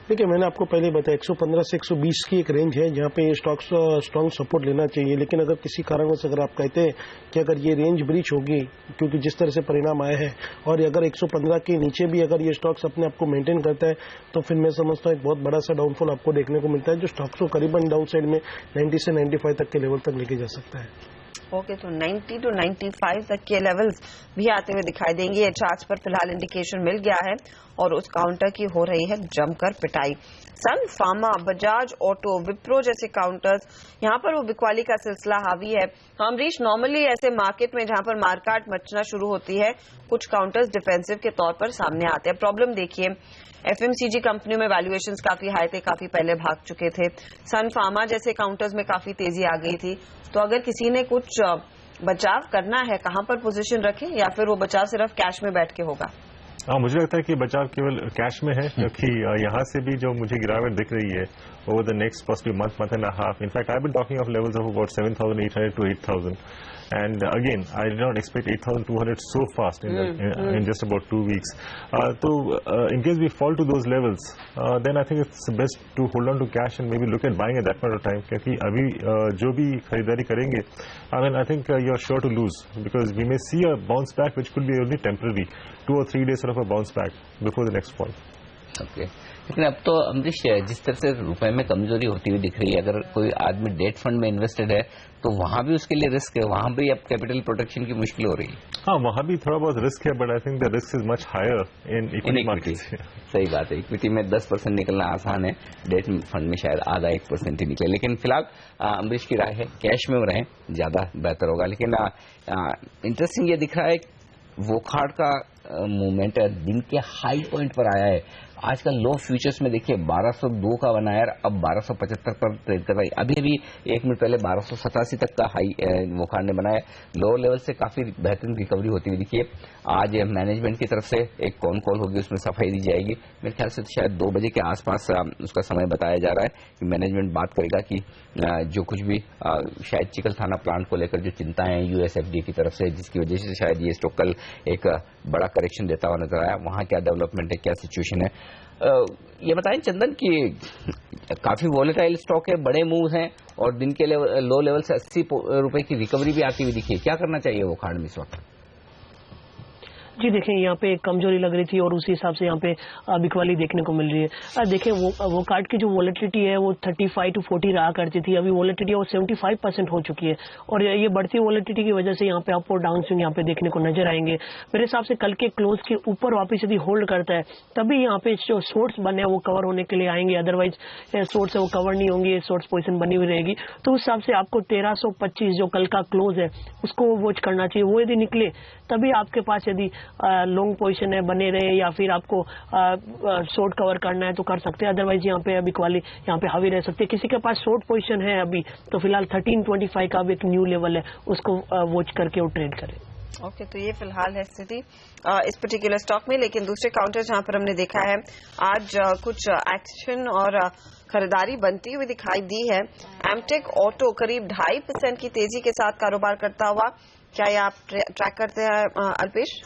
देखिए, मैंने आपको पहले बताया 115 से 120 की एक रेंज है जहां पे ये स्टॉक स्ट्रॉन्ग सपोर्ट लेना चाहिए। लेकिन अगर किसी कारणवश अगर आप कहते हैं कि अगर ये रेंज ब्रीच होगी, क्योंकि जिस तरह से परिणाम आए हैं, और अगर 115 के नीचे भी अगर ये स्टॉक्स अपने आप को मेंटेन करता है, तो फिर मैं समझता हूँ एक बहुत बड़ा सा डाउनफॉल आपको देखने को मिलता है, जो स्टॉक्स को करीबन डाउन साइड में 90 से 95 तक के लेवल तक लेके जा सकता है। ओके, तो 90 to 95 तक के लेवल्स भी आते हुए दिखाई देंगे। चार्ट्स पर फिलहाल इंडिकेशन मिल गया है और उस काउंटर की हो रही है जमकर पिटाई। सन फार्मा, बजाज ऑटो, विप्रो जैसे काउंटर्स, यहाँ पर वो बिकवाली का सिलसिला हावी है। अमरीश, नॉर्मली ऐसे मार्केट में जहां पर मारकाट मचना शुरू होती है, कुछ काउंटर्स डिफेंसिव के तौर पर सामने आते हैं। प्रॉब्लम देखिए, एफएमसीजी कंपनियों में वैल्यूएशंस काफी हाई थे, काफी पहले भाग चुके थे। सन फार्मा जैसे काउंटर्स में काफी तेजी आ गई थी। तो अगर किसी ने कुछ बचाव करना है, कहां पर पोजीशन रखें, या फिर वो बचाव सिर्फ कैश में बैठ के होगा? मुझे लगता है कि बचाव केवल कैश में है, क्योंकि यहाँ से भी जो मुझे गिरावट दिख रही है over the next possible month and a half. In fact I been talking of levels of about 7,800 to 8,000. And again, I did not expect 8,200 so fast in just about 2 weeks. So in case we fall to those levels, then I think it's best to hold on to cash and maybe look at buying at that point of time. क्योंकि अभी जो भी खरीदारी करेंगे, I mean, I think you're sure to lose, because we may see a bounce back which could be only temporary, 2 or 3 days sort of a bounce back before the next fall. Okay. लेकिन अब तो अमरीश, जिस तरह से रुपए में कमजोरी होती हुई दिख रही है, अगर कोई आदमी डेट फंड में इन्वेस्टेड है तो वहां भी उसके लिए रिस्क है, वहां भी अब कैपिटल प्रोटेक्शन की मुश्किल हो रही है। हाँ, वहां भी थोड़ा बहुत रिस्क है, but I think the risk is much higher in equity market. सही बात है, इक्विटी में 10% निकलना आसान है, डेट फंड में शायद आधा 1% ही निकले। लेकिन फिलहाल अमरीश की राय है कैश में रहें, ज्यादा बेहतर होगा। लेकिन इंटरेस्टिंग ये दिख रहा है वोखार्ड का मूवमेंट दिन के हाई पॉइंट पर आया है। आज का लो फ्यूचर्स में देखिए 1202 का बनाया, अब 1275 पर ट्रेड कर रहा है। अभी अभी 1 मिनट पहले 1287 तक का हाई वोखार्ड ने बनाया। लो लेवल से काफी बेहतरीन रिकवरी होती हुई दिखिए। आज मैनेजमेंट की तरफ से एक कॉन कॉल होगी, उसमें सफाई दी जाएगी। मेरे ख्याल से शायद 2 बजे के आसपास उसका समय बताया जा रहा है कि मैनेजमेंट बात करेगा कि जो कुछ भी शायद चिकल थाना प्लांट को लेकर जो चिंताएं हैं यूएसएफडी की तरफ से, जिसकी वजह से शायद ये स्टॉक कल एक बड़ा करेक्शन देता हुआ नजर आया, वहां क्या डेवलपमेंट है, क्या सिचुएशन है। ये बताएं चंदन कि काफी वॉलेटाइल स्टॉक है, बड़े मूव हैं और दिन के लो लेवल से 80 रुपए की रिकवरी भी आती हुई दिखी है। क्या करना चाहिए वोखार्ड में इस वक्त? जी देखें, यहाँ पे कमजोरी लग रही थी और उसी हिसाब से यहाँ पे बिकवाली देखने को मिल रही है। देखें वो कार्ड की जो वॉलेटिलिटी है वो 35 to 40 रहा करती थी, अभी वॉलेटिलिटी वो 75% हो चुकी है और ये बढ़ती वॉलेटिलिटी की वजह से यहाँ पे अप और डाउन स्विंग यहाँ पे देखने को नजर आएंगे। मेरे हिसाब से कल के क्लोज के ऊपर वापस यदि होल्ड करता है तभी यहाँ पे जो शॉर्ट्स बने वो कवर होने के लिए आएंगे, अदरवाइज शॉर्ट्स है वो कवर नहीं होंगे, शॉर्ट्स पोजीशन बनी हुई रहेगी। तो उस हिसाब से आपको 1325 जो कल का क्लोज है उसको वॉच करना चाहिए। वो यदि निकले तभी आपके पास यदि लॉन्ग पोजीशन है बने रहे या फिर आपको शॉर्ट कवर करना है तो कर सकते हैं, अदरवाइज यहाँ पे अभी क्वाली यहाँ पे हावी रह सकती है। किसी के पास शॉर्ट पोजीशन है अभी तो फिलहाल 1325 का भी एक न्यू लेवल है, उसको वॉच करके वो ट्रेड करें। ओके, तो ये फिलहाल है स्थिति इस पर्टिकुलर स्टॉक में। लेकिन दूसरे काउंटर जहां पर हमने देखा है आज कुछ एक्शन और खरीदारी बनती हुई दिखाई दी है। एमटेक ऑटो करीब 2.5% की तेजी के साथ कारोबार करता हुआ, क्या ये आप ट्रैक करते हैं अल्पेश?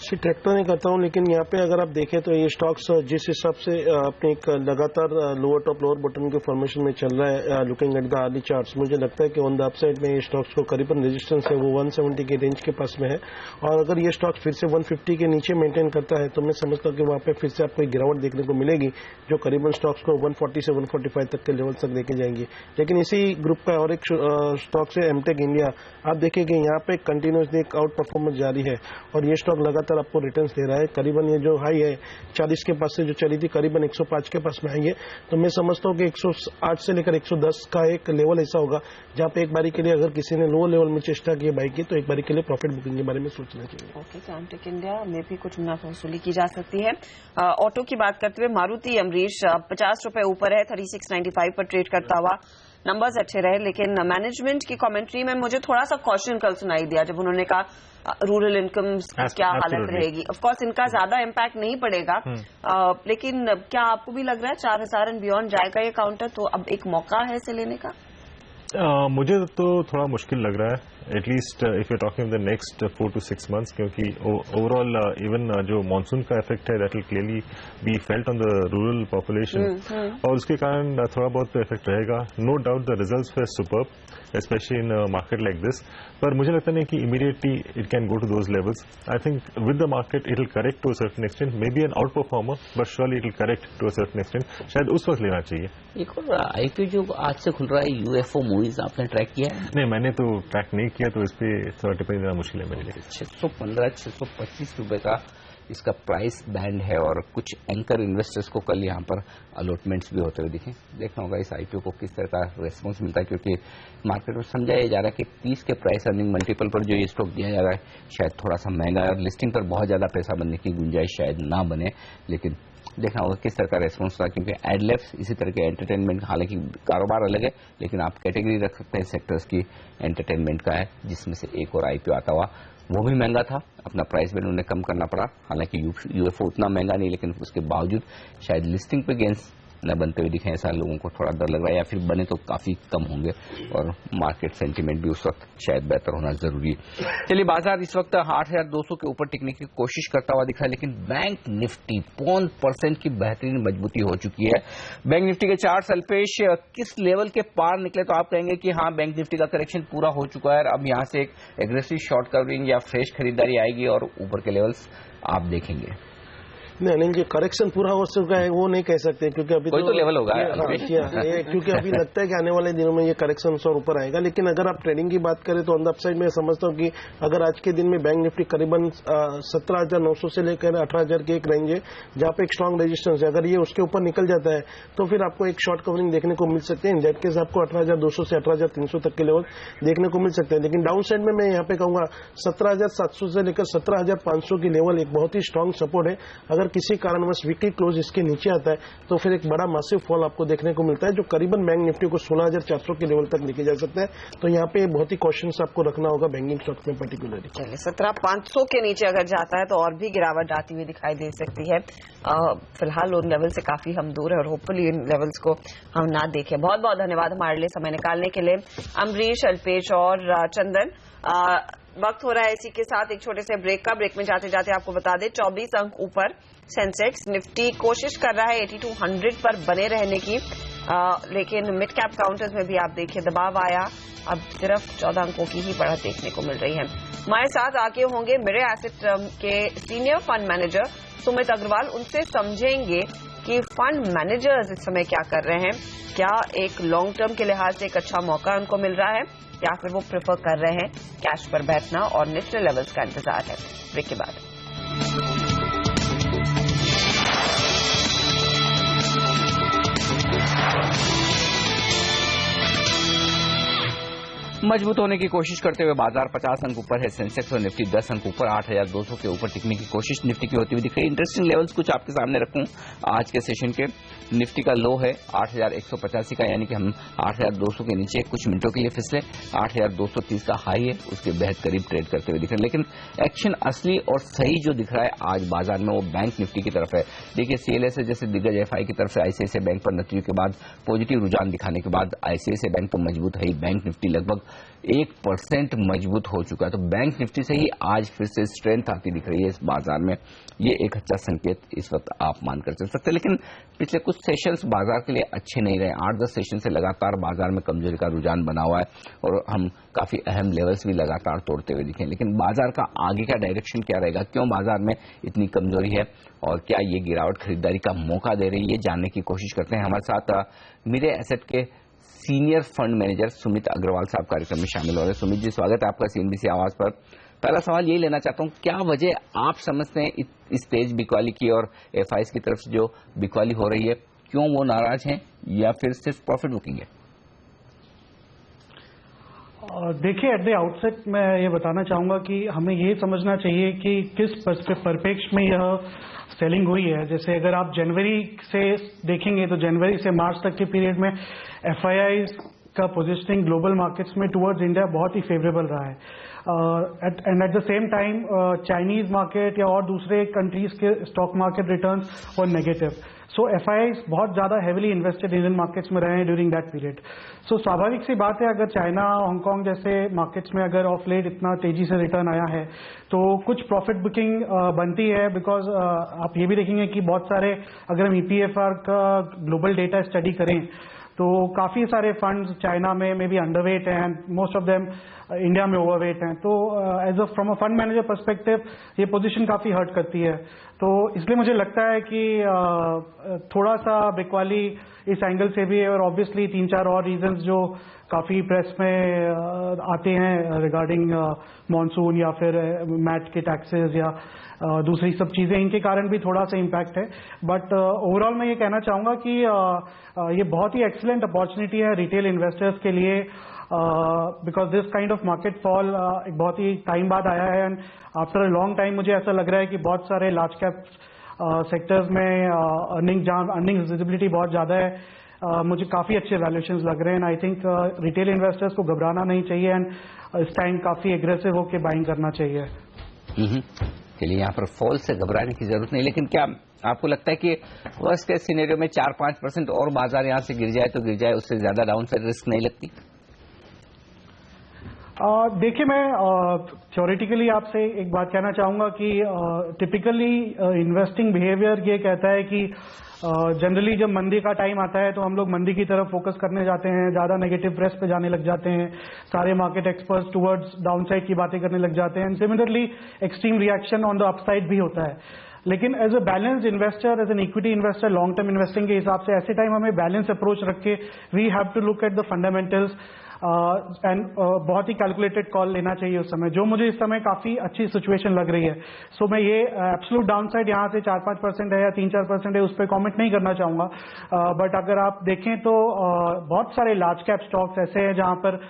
ट्रैक तो नहीं करता हूं, लेकिन यहाँ पे अगर आप देखें तो ये स्टॉक्स जिस हिसाब से अपने एक लगातार लोअर टॉप लोअर बॉटम के फॉर्मेशन में चल रहा है, looking at the early charts, मुझे लगता है कि ऑन द अपसाइड में ये स्टॉक्स को करीबन रेजिस्टेंस है वो 170 के रेंज के पास में है और अगर ये स्टॉक फिर से 150 के नीचे मेंटेन करता है तो मैं समझता हूँ कि वहाँ पे फिर से आपको एक गिरावट देखने को मिलेगी जो करीबन स्टॉक्स को 140 से 145 तक के लेवल तक देखे जाएंगी। लेकिन इसी ग्रुप का और एक स्टॉक है एमटेक इंडिया, आप देखिए कि यहाँ पे कंटिन्यूसली एक आउट परफॉर्मेंस जारी है और ये स्टॉक लगातार आपको रिटर्न्स दे रहा है। करीबन ये जो हाई है 40 के पास से जो चली थी करीबन 105 के पास में आई है, तो मैं समझता हूँ कि 108 से लेकर 110 का एक लेवल ऐसा होगा जहाँ पे एक बारी के लिए अगर किसी ने लो लेवल में चेष्टा की बाई की तो एक बारी के लिए प्रॉफिट बुकिंग के बारे में सोचना चाहिए। ओके, तो एमटेक इंडिया में भी कुछ मुनाफा वसूली की जा सकती है। ऑटो की बात करते हुए मारुति अमरीश 50 रुपए ऊपर है, 3695 पर ट्रेड करता हुआ। नंबर्स अच्छे रहे लेकिन मैनेजमेंट की कमेंट्री में मुझे थोड़ा सा कॉशन कल सुनाई दिया जब उन्होंने कहा रूरल इनकम क्या हालत रहेगी। ऑफ कोर्स इनका ज्यादा इम्पैक्ट नहीं पड़ेगा, लेकिन क्या आपको भी लग रहा है 4000 एंड बियॉन्ड जाएगा ये काउंटर, तो अब एक मौका है इसे लेने का? मुझे तो थोड़ा मुश्किल लग रहा है, at least if you talking the next 4 to 6 months, क्योंकि ओवरऑल इवन जो मानसून का इफेक्ट है that will clearly be felt on the rural population और उसके कारण थोड़ा बहुत इफेक्ट रहेगा। No doubt the results were superb especially in a market like this, पर मुझे लगता नहीं कि immediately it can go to those levels. I think with the market it will correct to a certain extent, maybe an outperformer, but surely it will correct to a certain extent. शायद उस वक्त लेना चाहिए। एक और आईपीओ जो आज से खुल रहा है यूएफओ मूवीज, आपने ट्रैक किया है? नहीं, मैंने तो ट्रैक नहीं किया, तो इस पे थोड़ा टिप्पणी देना मुश्किल है मेरे लिए। 615-625 रुपए का इसका प्राइस बैंड है और कुछ एंकर इन्वेस्टर्स को कल यहाँ पर अलॉटमेंट्स भी होते हुए दिखे। देखना होगा इस आईपीओ को किस तरह का रेस्पॉन्स मिलता है, क्योंकि मार्केट में समझाया जा रहा है कि 30 के प्राइस अर्निंग मल्टीपल पर जो ये स्टॉक दिया जा रहा है शायद थोड़ा सा महंगा है और लिस्टिंग पर बहुत ज्यादा पैसा बनने की गुंजाइश शायद ना बने, लेकिन देखना होगा किस तरह का रेस्पॉन्स था, क्योंकि एडलेफ्स इसी तरह के एंटरटेनमेंट, हालांकि कारोबार अलग है लेकिन आप कैटेगरी रख सकते हैं सेक्टर्स की, एंटरटेनमेंट का है जिसमें से एक और आईपीओ आता हुआ, वो भी महंगा था, अपना प्राइस भी उन्हें कम करना पड़ा। हालांकि यूएफओ उतना महंगा नहीं, लेकिन उसके बावजूद शायद लिस्टिंग पे गेंस न बनते हुए दिखे, ऐसा लोगों को थोड़ा डर लग रहा है, या फिर बने तो काफी कम होंगे और मार्केट सेंटीमेंट भी उस वक्त शायद बेहतर होना जरूरी है। चलिए, बाजार इस वक्त 8200 के ऊपर टिकने की कोशिश करता हुआ दिख रहा है, लेकिन बैंक निफ्टी 5% की बेहतरीन मजबूती हो चुकी है। बैंक निफ्टी के चार्ट अल्पेश किस लेवल के पार निकले तो आप कहेंगे कि हाँ बैंक निफ्टी का करेक्शन पूरा हो चुका है, अब यहां से एक एग्रेसिव शॉर्ट कवरिंग या फ्रेश खरीदारी आएगी और ऊपर के लेवल्स आप देखेंगे? नहीं, जो करेक्शन पूरा हो चुका है वो नहीं कह सकते, क्योंकि अभी कोई तो लेवल होगा क्योंकि अभी लगता है कि आने वाले दिनों में ये करेक्शन और ऊपर आएगा। लेकिन अगर आप ट्रेडिंग की बात करें तो ऑन द अपसाइड में समझता हूँ कि अगर आज के दिन में बैंक निफ्टी करीबन 17,900 से लेकर 18,000 के एक रेंज है जहां पे एक स्ट्रॉन्ग रेजिस्टेंस है, अगर ये उसके ऊपर निकल जाता है तो फिर आपको एक शॉर्ट कवरिंग देखने को मिल सकते हैं। इन दैट केस आपको 18,200 से 18,300 तक के लेवल देखने को मिल सकते हैं। लेकिन डाउन साइड में मैं यहाँ पे कहूंगा 17,700 से लेकर 17,500 की लेवल एक बहुत ही स्ट्रॉन्ग सपोर्ट है। अगर किसी कारणवश वीकली क्लोज इसके नीचे आता है तो फिर एक बड़ा मासिव फॉल आपको देखने को मिलता है जो करीबन बैंक निफ्टी को 16,400 के लेवल तक लेके जा सकता है। तो यहाँ पे बहुत ही कॉशंस आपको रखना होगा बैंकिंग स्टॉक में पर्टिकुलरली। चलिए, 17,500 के नीचे अगर जाता है तो और भी गिरावट आती हुई दिखाई दे सकती है। फिलहाल उन लेवल से काफी हम दूर है और होपफुली इन लेवल्स को हम ना देखें। बहुत बहुत धन्यवाद हमारे लिए समय निकालने के लिए अमरीश, अल्पेश और चंदन। वक्त हो रहा है इसी के साथ एक छोटे से ब्रेक का। ब्रेक में जाते जाते आपको बता दें 24 अंक ऊपर सेंसेक्स, निफ्टी कोशिश कर रहा है 8200 पर बने रहने की। लेकिन मिड कैप काउंटर्स में भी आप देखिए दबाव आया, अब सिर्फ 14 अंकों की ही बढ़त देखने को मिल रही है। हमारे साथ आगे होंगे मिरे एसेट के senior fund manager Sumit Agarwal, उनसे समझेंगे कि फंड मैनेजर्स इस समय क्या कर रहे हैं, क्या एक लॉन्ग टर्म के लिहाज से एक अच्छा मौका उनको मिल रहा है या फिर वो प्रेफर कर रहे हैं कैश पर बैठना और निचले लेवल्स का इंतजार है। ब्रेक के बाद मजबूत होने की कोशिश करते हुए बाजार 50 अंक ऊपर है, सेंसेक्स और निफ्टी 10 अंक ऊपर 8,200 के ऊपर टिकने की कोशिश निफ्टी की होती हुई दिख रही है। इंटरेस्टिंग लेवल्स कुछ आपके सामने रखूं आज के सेशन के। निफ्टी का लो है 8,185 का, यानी कि हम 8,200 के नीचे कुछ मिनटों के लिए फिसले। 8,230 का हाई है, उसके बेहद करीब ट्रेड करते हुए दिख रहे हैं। लेकिन एक्शन असली और सही जो दिख रहा है आज बाजार में वो बैंक निफ्टी की तरफ है। देखिए सीएलएसए जैसे दिग्गज एफआई की तरफ से आईसीआईसीआई बैंक पर नतीजों के बाद पॉजिटिव रुझान दिखाने के बाद आईसीआईसीआई बैंक तो मजबूत है ही, बैंक निफ्टी लगभग 1% मजबूत हो चुका है। तो बैंक निफ्टी से ही आज फिर से स्ट्रेंथ आती दिख रही है इस बाजार में। ये एक अच्छा संकेत इस वक्त आप मानकर चल सकते हैं। लेकिन पिछले कुछ सेशंस बाजार के लिए अच्छे नहीं रहे। 8-10 सेशन से लगातार बाजार में कमजोरी का रुझान बना हुआ है और हम काफी अहम लेवल्स भी लगातार तोड़ते हुए दिखे। लेकिन बाजार का आगे का डायरेक्शन क्या रहेगा, क्यों बाजार में इतनी कमजोरी है और क्या ये गिरावट खरीदारी का मौका दे रही है, ये जानने की कोशिश करते हैं। हमारे साथ मिरे एसेट के senior fund manager Sumit Agarwal साहब कार्यक्रम में शामिल हो रहे हैं। सुमित जी, स्वागत है आपका सीएनबीसी आवाज पर। पहला सवाल यही लेना चाहता हूं, क्या वजह आप समझते हैं इस तेज बिकवाली की और एफआईएस की तरफ से जो बिकवाली हो रही है, क्यों वो नाराज हैं या फिर सिर्फ प्रॉफिट बुकिंग है? देखिए, एट द आउटसेट मैं ये बताना चाहूंगा कि हमें ये समझना चाहिए कि किस परिप्रेक्ष्य में यह सेलिंग हुई है। जैसे अगर आप जनवरी से देखेंगे तो जनवरी से मार्च तक के पीरियड में एफआईआई का पोजीशनिंग ग्लोबल मार्केट्स में टुवर्ड्स इंडिया बहुत ही फेवरेबल रहा है। And at the same time Chinese market या और दूसरे कंट्रीज के स्टॉक मार्केट रिटर्न्स और नेगेटिव। सो एफआईआईज बहुत ज्यादा हेविली इन्वेस्टेड इंडियन मार्केट्स में रहे हैं ड्यूरिंग दैट पीरियड। सो स्वाभाविक सी बात है, अगर चाइना हांगकांग जैसे मार्केट्स में अगर ऑफ लेट इतना तेजी से रिटर्न आया है तो कुछ प्रॉफिट बुकिंग बनती है। बिकॉज आप ये भी देखेंगे कि बहुत सारे, अगर हम ईपीएफआर का ग्लोबल डेटा स्टडी करें तो काफी सारे फंड्स चाइना में मे बी अंडरवेट हैं, मोस्ट ऑफ देम इंडिया में ओवरवेट हैं। तो as a from a fund manager perspective ये पोजीशन काफी हर्ट करती है। तो इसलिए मुझे लगता है कि थोड़ा सा बिकवाली इस एंगल से भी है। और ऑब्वियसली 3-4 और रीजंस जो काफी प्रेस में आते हैं रिगार्डिंग मॉनसून या फिर मैट के टैक्सेस या दूसरी सब चीजें, इनके कारण भी थोड़ा सा इम्पैक्ट है। बट ओवरऑल मैं ये कहना चाहूंगा कि ये बहुत ही एक्सीलेंट अपॉर्चुनिटी है रिटेल इन्वेस्टर्स के लिए, because this kind of market fall एक बहुत ही टाइम बाद आया है। And after a long time मुझे ऐसा लग रहा है कि बहुत सारे लार्ज कैप सेक्टर्स में अर्निंग्स विजिबिलिटी बहुत ज्यादा है। मुझे काफी अच्छे वैल्यूएशंस लग रहे हैं। आई थिंक रिटेल इन्वेस्टर्स को घबराना नहीं चाहिए एंड इस टाइम काफी एग्रेसिव होकर बाइंग करना चाहिए। चलिए, यहाँ पर फॉल से घबराने की जरूरत नहीं। लेकिन क्या आपको लगता है कि वर्स्ट केस सिनेरियो में 4-5% और बाजार यहाँ से गिर जाए तो गिर जाए, उससे ज्यादा डाउन साइड रिस्क नहीं लगती? देखिए, मैं थ्योरेटिकली आपसे एक बात कहना चाहूंगा कि टिपिकली इन्वेस्टिंग बिहेवियर ये कहता है कि जनरली जब मंदी का टाइम आता है तो हम लोग मंदी की तरफ फोकस करने जाते हैं, ज्यादा नेगेटिव प्रेस पे जाने लग जाते हैं, सारे मार्केट एक्सपर्ट्स टुवर्ड्स डाउनसाइड की बातें करने लग जाते हैं। Similarly extreme reaction on the upside भी होता है। लेकिन as a balanced investor, as an equity investor, long term investing के हिसाब से ऐसे टाइम हमें बैलेंस अप्रोच रख के we have to look at the fundamentals and बहुत ही कैलकुलेटेड कॉल लेना चाहिए उस समय, जो मुझे इस समय काफी अच्छी सिचुएशन लग रही है। सो मैं ये एब्सोल्यूट डाउनसाइड यहाँ से 4-5% है या 3-4% है उस पर कमेंट नहीं करना चाहूंगा। बट अगर आप देखें तो बहुत सारे लार्ज कैप स्टॉक्स ऐसे हैं जहां पर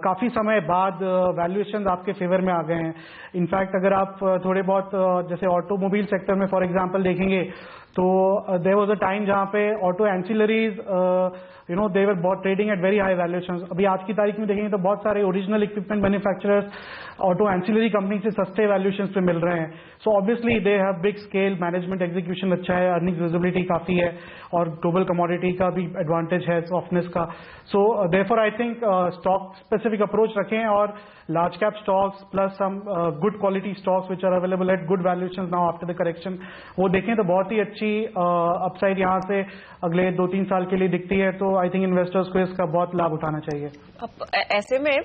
काफी समय बाद वैल्यूएशन आपके फेवर में आ गए हैं। इनफैक्ट अगर आप थोड़े बहुत जैसे ऑटोमोबाइल सेक्टर में फॉर एग्जांपल देखेंगे तो देयर वाज अ टाइम जहां पे ऑटो एंसिलरीज दे वर बहुत trading at very high valuations. अभी आज की तारीख में देखेंगे तो बहुत सारे original equipment manufacturers auto ancillary company से सस्ते वैल्यूएशंस पे मिल रहे हैं। So obviously they have big scale, management execution अच्छा है, अर्निंग्स विजिबिलिटी काफी है और ग्लोबल कमोडिटी का भी एडवांटेज है, सॉफ्टनेस का। So therefore I think stock specific approach रखें और large cap stocks plus some good quality stocks which are available at good valuations now after the correction, वो देखें तो बहुत ही अच्छी अच्छी अपसाइड यहाँ से अगले 2-3 साल के लिए दिखती है, तो आई थिंक इन्वेस्टर्स को इसका बहुत लाभ उठाना चाहिए। अब ऐसे में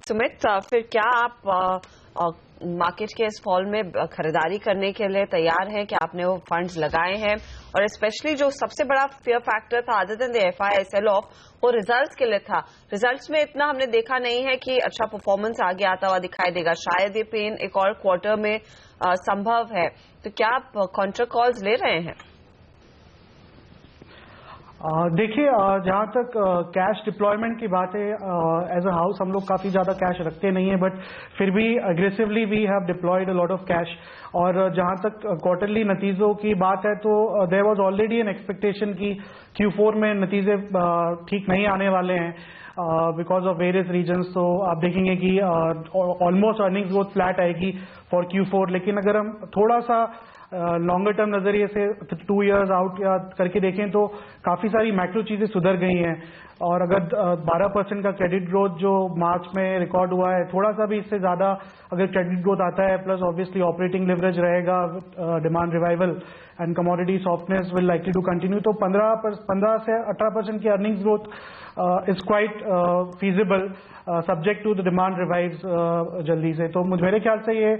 सुमित, फिर क्या आप मार्केट के इस फॉल में खरीदारी करने के लिए तैयार हैं? क्या आपने वो फंड्स लगाए हैं? और स्पेशली जो सबसे बड़ा फेयर फैक्टर था other than the FI sell off, वो रिजल्ट्स के लिए था। रिजल्ट्स में इतना हमने देखा नहीं है कि अच्छा परफॉर्मेंस आगे आता हुआ दिखाई देगा। शायद ये पेन एक और क्वार्टर में संभव है, तो क्या आप कॉन्ट्रा कॉल्स ले रहे हैं? देखिए, जहाँ तक कैश डिप्लॉयमेंट की बात है, एज अ हाउस हम लोग काफ़ी ज़्यादा कैश रखते नहीं है, बट फिर भी aggressively we have deployed a lot of cash. और जहाँ तक क्वार्टरली नतीजों की बात है, तो there was already an expectation कि Q4 में नतीजे ठीक नहीं आने वाले हैं बिकॉज ऑफ वेरियस रीजन्स। तो आप देखेंगे कि ऑलमोस्ट अर्निंग्स ग्रोथ फ्लैट आएगी फॉर Q4। लेकिन अगर हम थोड़ा सा लॉन्गर टर्म नजरिए से 2 इयर्स आउट या करके देखें तो काफी सारी मैक्रो चीजें सुधर गई हैं। और अगर 12% का क्रेडिट ग्रोथ जो मार्च में रिकॉर्ड हुआ है, थोड़ा सा भी इससे ज्यादा अगर क्रेडिट ग्रोथ आता है, प्लस ऑब्वियसली ऑपरेटिंग लिवरेज रहेगा, demand revival and commodity softness will likely to continue, तो 15 से 18% की earnings growth is quite feasible subject to the demand revives जल्दी से। तो मेरे ख्याल से ये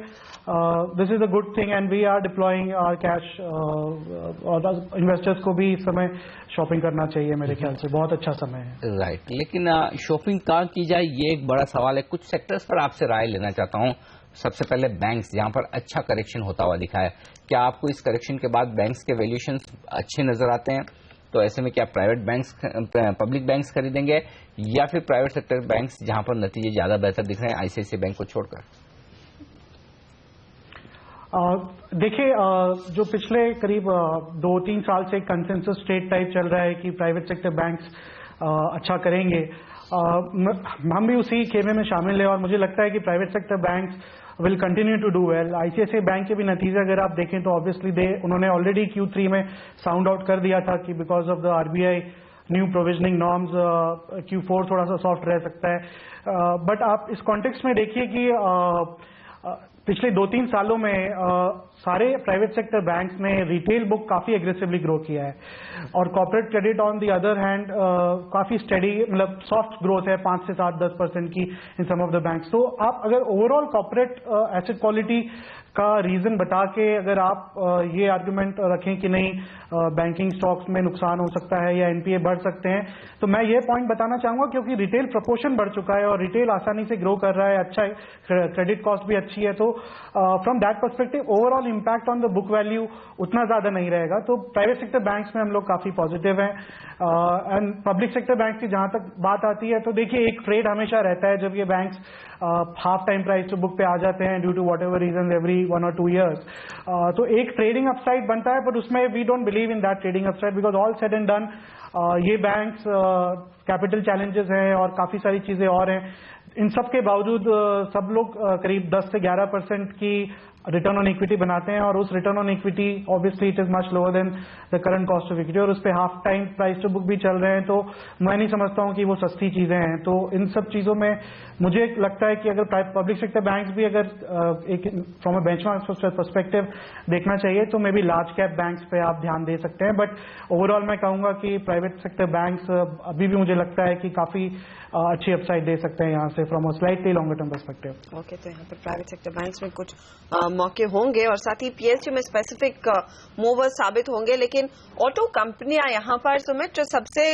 this is a good thing and we are deploying our cash. और इन्वेस्टर्स को भी इस समय शॉपिंग करना चाहिए, मेरे ख्याल से बहुत अच्छा समय है। राइट, लेकिन शॉपिंग कहाँ की जाए ये एक बड़ा सवाल है। कुछ सेक्टर्स पर आपसे राय लेना चाहता हूँ। सबसे पहले बैंक्स, जहां पर अच्छा करेक्शन होता हुआ दिखा है, क्या आपको इस करेक्शन के बाद बैंक्स के वैल्यूएशंस अच्छे नजर आते हैं? तो ऐसे में क्या प्राइवेट बैंक्स, पब्लिक बैंक्स खरीदेंगे या फिर प्राइवेट सेक्टर बैंक्स जहां पर नतीजे ज्यादा बेहतर दिख रहे हैं आईसीआईसीआई बैंक को छोड़कर? देखिए, जो पिछले करीब 2-3 साल से कंसेंसस स्टेट टाइप चल रहा है कि प्राइवेट सेक्टर बैंक्स अच्छा करेंगे, हम भी उसी खेमे में शामिल है और मुझे लगता है कि private sector banks will continue to do well. ICICI bank के भी नतीजे अगर आप देखें तो ऑब्वियसली उन्होंने ऑलरेडी Q3 में साउंड आउट कर दिया था कि because of the RBI new provisioning norms Q4 थोड़ा सा सॉफ्ट रह सकता है। बट आप इस कॉन्टेक्स्ट में देखिए कि पिछले 2-3 सालों में सारे प्राइवेट सेक्टर बैंक्स ने रिटेल बुक काफी एग्रेसिवली ग्रो किया है और corporate credit on the other hand काफी स्टेडी, मतलब सॉफ्ट ग्रोथ है 5 से 7-10% की इन सम ऑफ द बैंक्स। तो आप अगर ओवरऑल कॉर्पोरेट एसेट क्वालिटी का रीजन बता के अगर आप ये आर्गुमेंट रखें कि नहीं बैंकिंग स्टॉक्स में नुकसान हो सकता है या एनपीए बढ़ सकते हैं, तो मैं ये पॉइंट बताना चाहूंगा क्योंकि रिटेल प्रपोर्शन बढ़ चुका है और रिटेल आसानी से ग्रो कर रहा है, अच्छा क्रेडिट कॉस्ट भी अच्छी है। तो from that perspective overall impact on the book value उतना ज्यादा नहीं रहेगा। तो प्राइवेट सेक्टर बैंक्स में हम लोग काफी पॉजिटिव हैं। एंड पब्लिक सेक्टर बैंक की जहां तक बात आती है तो देखिए एक ट्रेड हमेशा रहता है जब ये banks half time price to book पे आ जाते हैं due to whatever reason every 1 or 2 years। तो एक ट्रेडिंग अपसाइड बनता है, पर उसमें we don't believe in that trading upside because all said and done ये बैंक्स कैपिटल चैलेंजेस हैं और काफी सारी चीजें और हैं। इन सब के बावजूद सब लोग करीब 10 से 11% की रिटर्न ऑन इक्विटी बनाते हैं और उस return on equity obviously it is much lower than the current cost of equity और उस पे half time price to book भी चल रहे हैं। तो मैं नहीं समझता हूं कि वो सस्ती चीजें हैं। तो इन सब चीजों में मुझे लगता है कि अगर पब्लिक सेक्टर बैंक्स भी अगर एक फ्रॉम अ बेंचमार्क पर्सपेक्टिव देखना चाहिए तो may be large cap banks पे आप ध्यान दे सकते हैं। बट ओवरऑल मैं कहूंगा कि प्राइवेट सेक्टर बैंक्स अभी भी मुझे लगता है कि काफी अच्छी अपसाइड दे सकते हैं यहाँ से from a slightly longer term perspective. Okay, तो यहाँ पर प्राइवेट सेक्टर बैंक्स में कुछ मौके होंगे और साथ ही पीएसयू में स्पेसिफिक मूवर साबित होंगे। लेकिन ऑटो कंपनियां यहाँ पर सुमित जो सबसे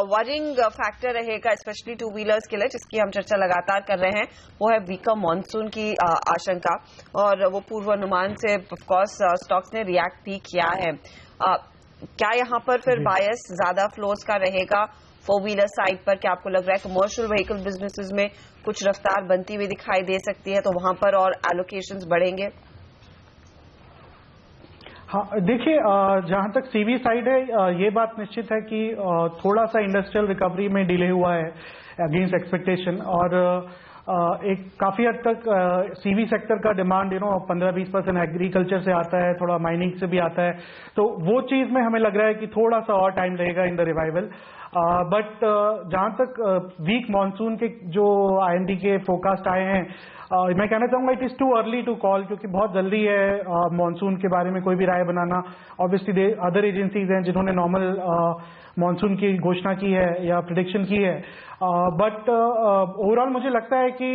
वरिंग फैक्टर रहेगा स्पेशली 2 व्हीलर्स के लिए, जिसकी हम चर्चा लगातार कर रहे हैं, वो है वीकर मॉनसून की आशंका और वो पूर्वानुमान से ऑफकोर्स स्टॉक्स ने रिएक्ट भी किया है। क्या यहाँ पर फिर बायस ज्यादा फ्लोज का रहेगा 4 व्हीलर साइड पर? क्या आपको लग रहा है कमर्शियल व्हीकल बिजनेसेस में कुछ रफ्तार बनती हुई दिखाई दे सकती है तो वहां पर और एलोकेशंस बढ़ेंगे? हाँ, देखिए जहां तक सीवी साइड है ये बात निश्चित है कि थोड़ा सा इंडस्ट्रियल रिकवरी में डिले हुआ है अगेंस्ट एक्सपेक्टेशन और एक काफी हद तक सीवी सेक्टर का डिमांड 15-20% एग्रीकल्चर से आता है, थोड़ा माइनिंग से भी आता है, तो वो चीज में हमें लग रहा है कि थोड़ा सा और टाइम लगेगा इन द रिवाइवल। बट जहां तक वीक मानसून के जो IMD के फोरकास्ट आए हैं, मैं कहना चाहूंगा it is too early to call, क्योंकि बहुत जल्दी है मानसून के बारे में कोई भी राय बनाना। ऑब्वियसली अदर एजेंसीज हैं जिन्होंने नॉर्मल मानसून की घोषणा की है या प्रिडिक्शन की है, बट ओवरऑल मुझे लगता है कि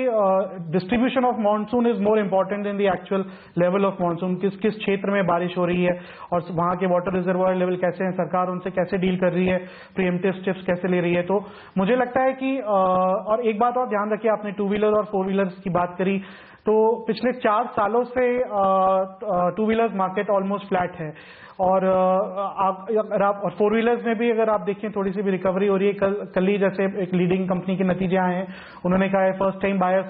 distribution of monsoon is more important in the actual level of monsoon. किस किस क्षेत्र में बारिश हो रही है और वहां के वाटर रिजर्वायर लेवल कैसे हैं, सरकार उनसे कैसे डील कर रही है, प्रीएम्प्टिव स्टेप्स कैसे ले रही है। तो मुझे लगता है कि और एक बात और ध्यान रखिए, आपने 2 व्हीलर और 4 व्हीलर्स की बात करी, तो पिछले 4 सालों से 2 व्हीलर्स मार्केट ऑलमोस्ट फ्लैट है, और और 4 व्हीलर्स में भी अगर आप देखें थोड़ी सी भी रिकवरी हो रही है। कल ही जैसे एक लीडिंग कंपनी के नतीजे आए हैं, उन्होंने कहा है फर्स्ट टाइम बायर्स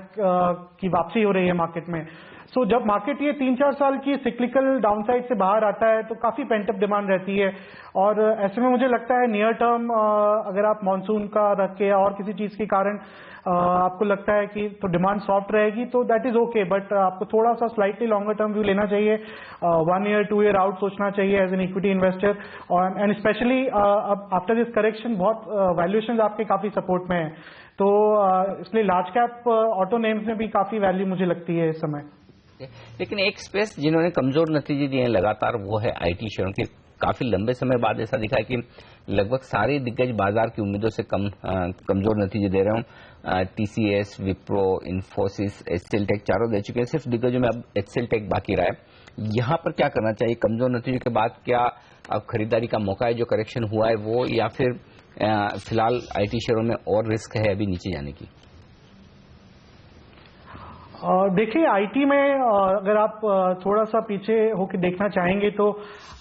की वापसी हो रही है मार्केट में। सो जब मार्केट ये 3-4 साल की सिक्लिकल डाउनसाइड से बाहर आता है तो काफी पेंटअप डिमांड रहती है, और ऐसे में मुझे लगता है नियर टर्म अगर आप मानसून का रख के और किसी चीज के कारण आपको लगता है कि तो डिमांड सॉफ्ट रहेगी तो दैट इज ओके, बट आपको थोड़ा सा स्लाइटली लॉन्गर टर्म व्यू लेना चाहिए, 1 ईयर 2 ईयर आउट सोचना चाहिए एज एन इक्विटी इन्वेस्टर। और एंड स्पेशली अब आफ्टर दिस करेक्शन बहुत वैल्यूएशन आपके काफी सपोर्ट में है, तो इसलिए लार्ज कैप ऑटो नेम्स में भी काफी वैल्यू मुझे लगती है इस समय। लेकिन एक स्पेस जिन्होंने कमजोर नतीजे दिए हैं लगातार वो है IT शेयरों की। काफी लंबे समय बाद ऐसा दिखा है कि लगभग सारे दिग्गज बाजार की उम्मीदों से कमजोर नतीजे दे रहे हूं। TCS, Wipro, Infosys, HCL tech चारों दे चुके हैं, सिर्फ दिग्गजों में अब HCL टेक बाकी रहा है। यहाँ पर क्या करना चाहिए कमजोर नतीजे के बाद? क्या अब खरीदारी का मौका है जो करेक्शन हुआ है वो, या फिर फिलहाल IT शेयरों में और रिस्क है अभी नीचे जाने की? देखिए IT में अगर आप थोड़ा सा पीछे होकर देखना चाहेंगे तो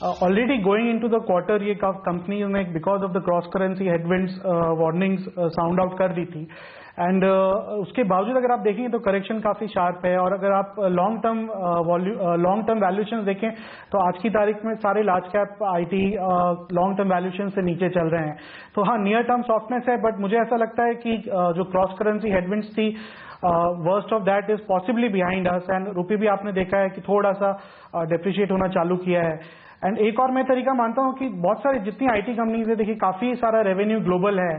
already going into the quarter ये कंपनी ने because of the cross currency headwinds warnings sound out कर दी थी, एंड उसके बावजूद अगर आप देखेंगे तो करेक्शन काफी शार्प है। और अगर आप लॉन्ग टर्म वैल्यूएशन देखें तो आज की तारीख में सारे large cap IT long term valuation से नीचे चल रहे हैं। तो हाँ, नियर टर्म सॉफ्टनेस है, बट मुझे ऐसा लगता है कि जो क्रॉस करेंसी हेडविंड्स थी worst of that is possibly behind us, and रुपये भी आपने देखा है कि थोड़ा सा डेप्रिशिएट होना चालू किया है। एंड एक और मैं तरीका मानता हूं कि बहुत सारी जितनी IT कंपनीज है, देखिए काफी सारा रेवेन्यू ग्लोबल है,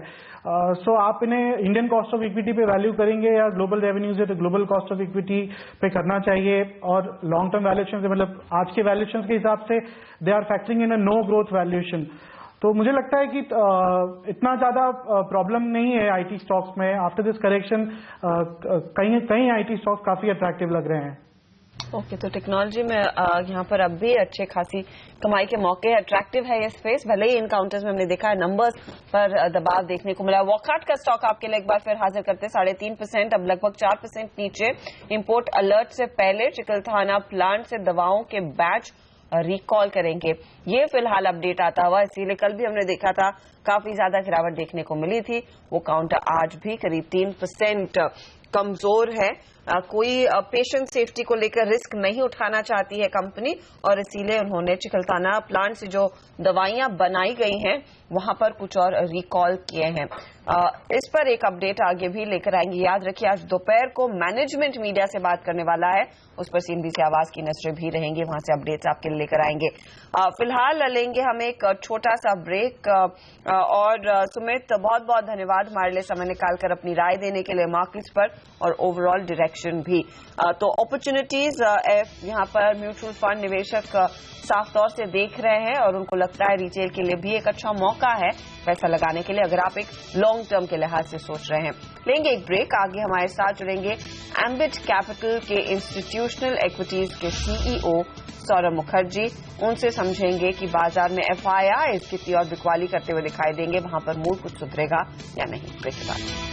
सो आप इन्हें इंडियन कॉस्ट ऑफ इक्विटी पे वैल्यू करेंगे या ग्लोबल रेवेन्यूज है तो ग्लोबल कॉस्ट ऑफ इक्विटी पे करना चाहिए। और लॉन्ग टर्म वैल्यूएशन मतलब आज के वैल्यूएशन के हिसाब से they are factoring in a no growth valuation. तो मुझे लगता है कि इतना ज्यादा प्रॉब्लम नहीं है IT स्टॉक्स में। आफ्टर दिस करेक्शन कहीं IT स्टॉक्स काफी अट्रैक्टिव लग रहे हैं। ओके, तो टेक्नोलॉजी में यहाँ पर अब भी अच्छे खासी कमाई के मौके, अट्रैक्टिव है ये स्पेस। भले ही इन काउंटर्स में हमने देखा है नंबर्स पर दबाव देखने को मिला। वॉकहार्ट का स्टॉक आपके लिए एक बार फिर हाजिर करते 3.5%, अब लगभग 4% नीचे। इंपोर्ट अलर्ट से पहले चिकलथाना प्लांट से दवाओं के बैच रिकॉल करेंगे, ये फिलहाल अपडेट आता हुआ। इसीलिए कल भी हमने देखा था काफी ज्यादा गिरावट देखने को मिली थी। वो काउंटर आज भी करीब 3% कमजोर है। कोई पेशेंट सेफ्टी को लेकर रिस्क नहीं उठाना चाहती है कंपनी, और इसीलिए उन्होंने चिकलथाना प्लांट से जो दवाइयां बनाई गई हैं वहां पर कुछ और रिकॉल किए हैं। इस पर एक अपडेट आगे भी लेकर आएंगे। याद रखिए आज दोपहर को मैनेजमेंट मीडिया से बात करने वाला है, उस पर CNBC आवाज की नजरें भी रहेंगी, वहां से अपडेट्स आपके लिए लेकर आएंगे। फिलहाल लेंगे हम एक छोटा सा ब्रेक, और सुमित बहुत बहुत धन्यवाद हमारे लिए समय निकालकर अपनी राय देने के लिए मार्केट्स पर और ओवरऑल डायरेक्शन भी। तो अपॉर्चुनिटीज यहाँ पर म्यूचुअल फंड निवेशक साफ तौर से देख रहे हैं, और उनको लगता है रिटेल के लिए भी एक अच्छा मौका है पैसा लगाने के लिए, अगर आप एक लॉन्ग टर्म के लिहाज से सोच रहे हैं। लेंगे एक ब्रेक, आगे हमारे साथ जुड़ेंगे एम्बिट कैपिटल के इंस्टीट्यूशनल इक्विटीज के CEO सौरभ मुखर्जी। उनसे समझेंगे कि बाजार में FIIs कितनी और बिकवाली करते हुए दिखाई देंगे, वहां पर मूड कुछ सुधरेगा या नहीं। ब्रेक के बाद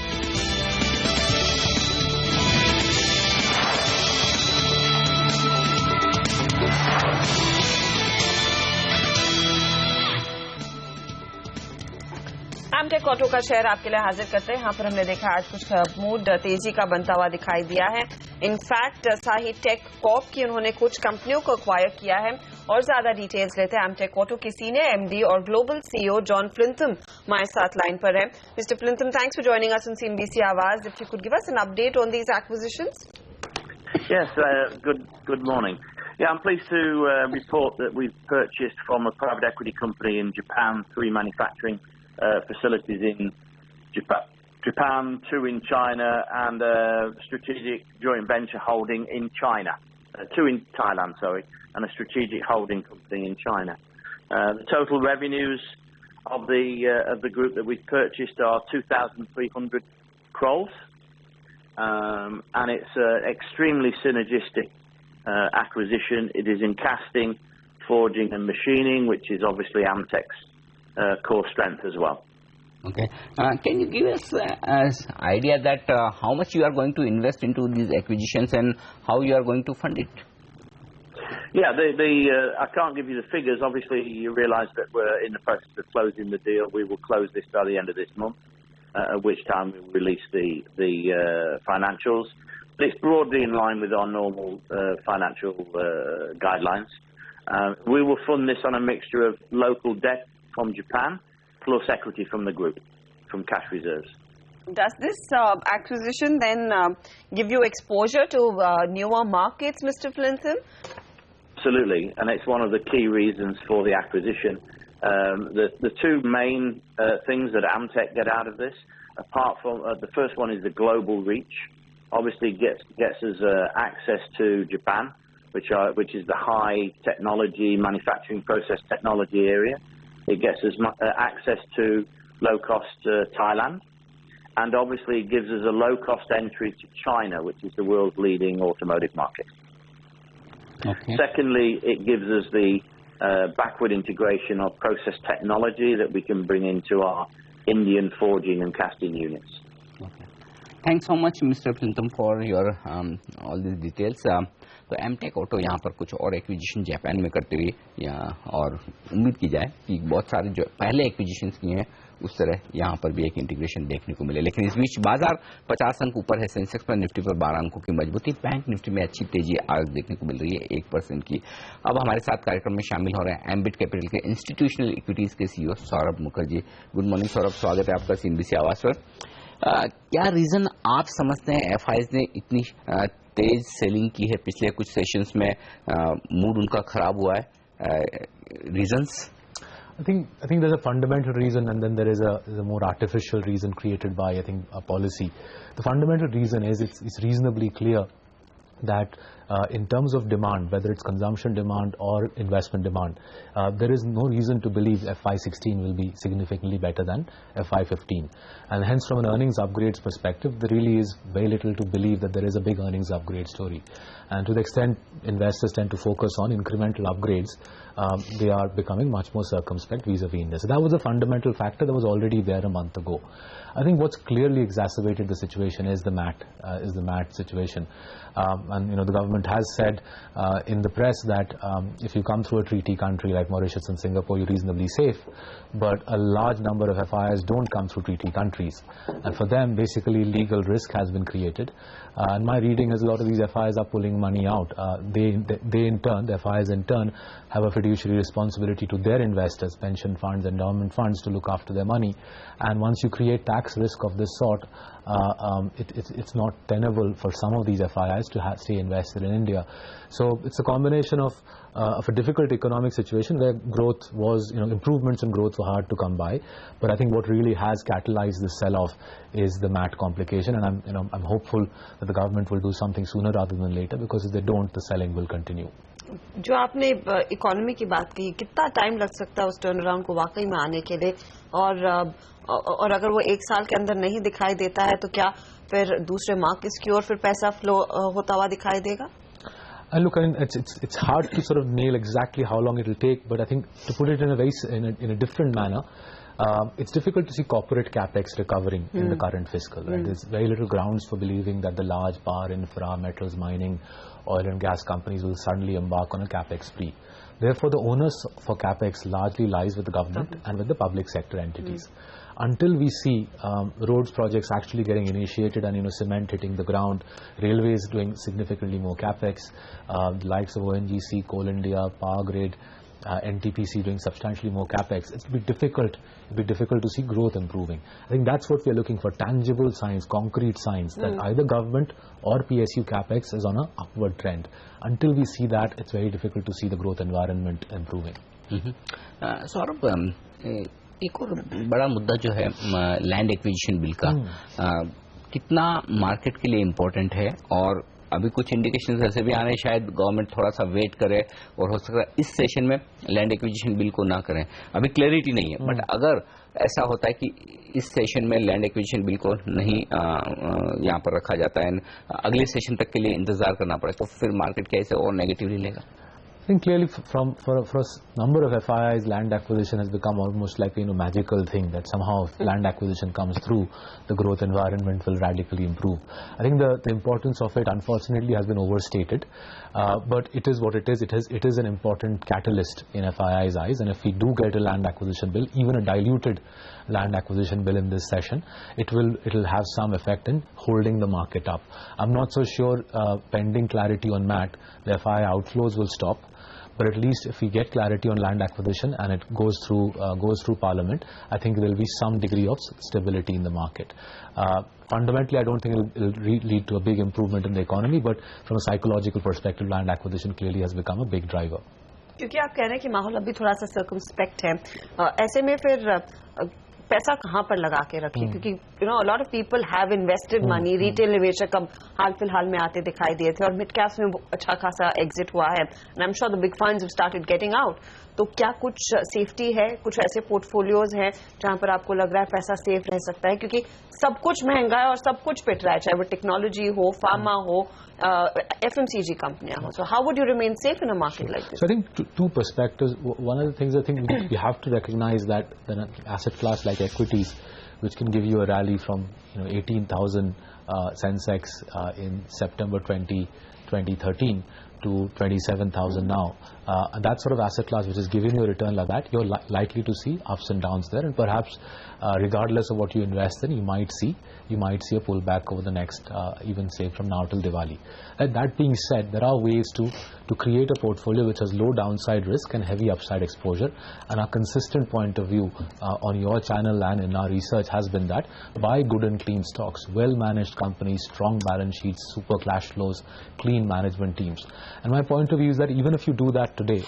एमटेक ऑटो का शेयर आपके लिए हाजिर करते हैं। यहाँ पर हमने देखा आज कुछ मूड तेजी का बनता हुआ दिखाई दिया है। इनफैक्ट साही टेक कॉर्प की उन्होंने कुछ कंपनियों को एक्वायर किया है। और ज्यादा डिटेल्स लेते हैं एमटेक ऑटो की सीनियर एमडी और ग्लोबल सीईओ जॉन फ्लिंथम हमारे साथ लाइन पर है। Mister Flintham, thanks for joining us on CNBC Awaaz. If you could give us an update on these acquisitions. Yes, good morning. Yeah, I'm pleased to report that we've purchased from a private equity company in Japan 3 manufacturing facilities in Japan, 2 in China, and a strategic joint venture holding in China. 2 in Thailand, sorry, and a strategic holding company in China. The total revenues of the group that we've purchased are 2,300 crores. And it's an extremely synergistic acquisition. It is in casting, forging and machining, which is obviously Amtec's core strength as well. Okay. Can you give us an idea that how much you are going to invest into these acquisitions and how you are going to fund it? Yeah, I can't give you the figures. Obviously, you realise that we're in the process of closing the deal. We will close this by the end of this month. At which time we will release the financials. But it's broadly in line with our normal financial guidelines. We will fund this on a mixture of local debt from Japan plus equity from the group, from cash reserves. Does this acquisition then give you exposure to newer markets, Mr. Flintham? Absolutely, and it's one of the key reasons for the acquisition. The 2 main things that Amtec get out of this, apart from the first one, is the global reach. Obviously, gets us access to Japan, which is the high technology manufacturing process technology area. It gets us access to low cost Thailand, and obviously gives us a low cost entry to China, which is the world's leading automotive market. Okay. Secondly, it gives us the backward integration of process technology that we can bring into our Indian forging and casting units. Okay. Thanks so much, Mr. Flintham, for your all these details. तो एमटेक ऑटो यहाँ पर कुछ और एक्विजिशन जापान में करते हुए और उम्मीद की जाए कि बहुत सारे जो पहले एक्विजिशंस किए हैं उस तरह यहाँ पर भी एक इंटीग्रेशन देखने को मिले। लेकिन इस बीच बाजार 50 अंक ऊपर है, सेंसेक्स पर निफ्टी पर 12 अंकों की मजबूती, बैंक निफ्टी में अच्छी तेजी आज देखने को मिल रही है 1% की। अब हमारे साथ कार्यक्रम में शामिल हो रहे हैं एम्बिट कैपिटल के इंस्टीट्यूशनल इक्विटीज के CEO Saurabh Mukherjee. Good morning Saurabh, स्वागत है आपका सीएनबीसी आवाज पर। क्या रीजन आप समझते हैं एफआईज ने इतनी तेज सेलिंग की है? पिछले कुछ सेशंस में मूड उनका खराब हुआ है, reasons? I think there's a fundamental reason, and then there is a more artificial reason created by, I think, a policy. The fundamental reason is it's reasonably clear that in terms of demand, whether it's consumption demand or investment demand, there is no reason to believe FY16 will be significantly better than FY15. And hence, from an earnings upgrades perspective, there really is very little to believe that there is a big earnings upgrade story. And to the extent investors tend to focus on incremental upgrades, they are becoming much more circumspect vis-a-vis India. So that was a fundamental factor that was already there a month ago. I think what's clearly exacerbated the situation is the MAT situation. And the government has said in the press that if you come through a treaty country like Mauritius and Singapore, you're reasonably safe. But a large number of FIIs don't come through treaty countries. And for them, basically, legal risk has been created. And my reading is a lot of these FIIs are pulling money out. The FIIs in turn, have a fiduciary responsibility to their investors, pension funds, endowment funds, to look after their money. And once you create tax risk of this sort, it's not tenable for some of these FIIs to stay invested in India. So it's a combination of a difficult economic situation where growth was, improvements in growth were hard to come by. But I think what really has catalyzed this sell-off is the MAT complication, and I'm hopeful that the government will do something sooner rather than later, because if they don't, the selling will continue. जो आपने इकोनॉमी की बात की, कितना टाइम लग सकता है उस टर्न अराउंड को वाकई में आने के लिए, और अगर वो एक साल के अंदर नहीं दिखाई देता है तो क्या फिर दूसरे मार्केट्स की ओर फिर पैसा फ्लो होता हुआ दिखाई देगा? Look, I mean, it's hard to sort of nail exactly how long it will take, but I think to put it in a different manner, it's difficult to see corporate capex recovering in the current fiscal. Right? There's very little grounds for believing that the large power, infra, metals, mining, oil and gas companies will suddenly embark on a capex spree. Therefore, the onus for capex largely lies with the government and with the public sector entities. Until we see roads projects actually getting initiated and cement hitting the ground, railways doing significantly more capex, the likes of ONGC, Coal India, Power Grid, NTPC doing substantially more capex, it will be difficult. It will be difficult to see growth improving. I think that's what we are looking for: tangible signs, concrete signs that either government or PSU capex is on an upward trend. Until we see that, it's very difficult to see the growth environment improving. Saurabh, एक और बड़ा मुद्दा जो है लैंड एक्विजिशन बिल का, कितना मार्केट के लिए इम्पोर्टेंट है, और अभी कुछ इंडिकेशन ऐसे भी आ रहे हैं शायद गवर्नमेंट थोड़ा सा वेट करे और हो सकता है इस सेशन में लैंड एक्विजिशन बिल को ना करें. अभी क्लैरिटी नहीं है, बट अगर ऐसा होता है कि इस सेशन में लैंड एक्विजिशन बिल को नहीं यहाँ पर रखा जाता है, अगले सेशन तक के लिए इंतजार करना पड़े, तो फिर मार्केट कैसे और नेगेटिवली लेगा? I think clearly for a number of FIIs, land acquisition has become almost like a magical thing, that somehow if land acquisition comes through, the growth environment will radically improve. I think the importance of it unfortunately has been overstated, but it is what it is. It is an important catalyst in FII's eyes, and if we do get a land acquisition bill, even a diluted land acquisition bill in this session, it will have some effect in holding the market up. I'm not so sure pending clarity on MAT, the FII outflows will stop. But at least if we get clarity on land acquisition and it goes through Parliament, I think there will be some degree of stability in the market. Fundamentally, I don't think it will lead to a big improvement in the economy, but from a psychological perspective, land acquisition clearly has become a big driver. क्योंकि आप कह रहे हैं कि माहौल अभी थोड़ा सा सर्कमस्पेक्ट है, ऐसे में फिर पैसा कहाँ पर लगा के रखें, क्योंकि a lot of people have invested money, retail निवेशक अब हाल फिलहाल में आते दिखाई दिए थे और मिड कैप्स में अच्छा खासा एग्जिट हुआ है, and I'm sure the big funds have started getting out. तो क्या कुछ सेफ्टी है, कुछ ऐसे पोर्टफोलियोज हैं जहां पर आपको लग रहा है पैसा सेफ रह सकता है, क्योंकि सब कुछ महंगा है और सब कुछ पिट रहा है, चाहे वो टेक्नोलॉजी हो, फार्मा हो, FMCG कंपनियां हो. So how would you remain safe in a market like this? So I think two perspectives. One of the things I think we have to recognize that an asset class like equities, which can give you a rally from 18,000 Sensex in September 2013 to 27,000 now. And that sort of asset class which is giving you a return like that, you're likely to see ups and downs there, and perhaps regardless of what you invest in, you might see a pullback over the next even say from now till Diwali. And that being said, there are ways to create a portfolio which has low downside risk and heavy upside exposure, and our consistent point of view on your channel and in our research has been that buy good and clean stocks, well managed companies, strong balance sheets, super cash flows, clean management teams. And my point of view is that even if you do that today,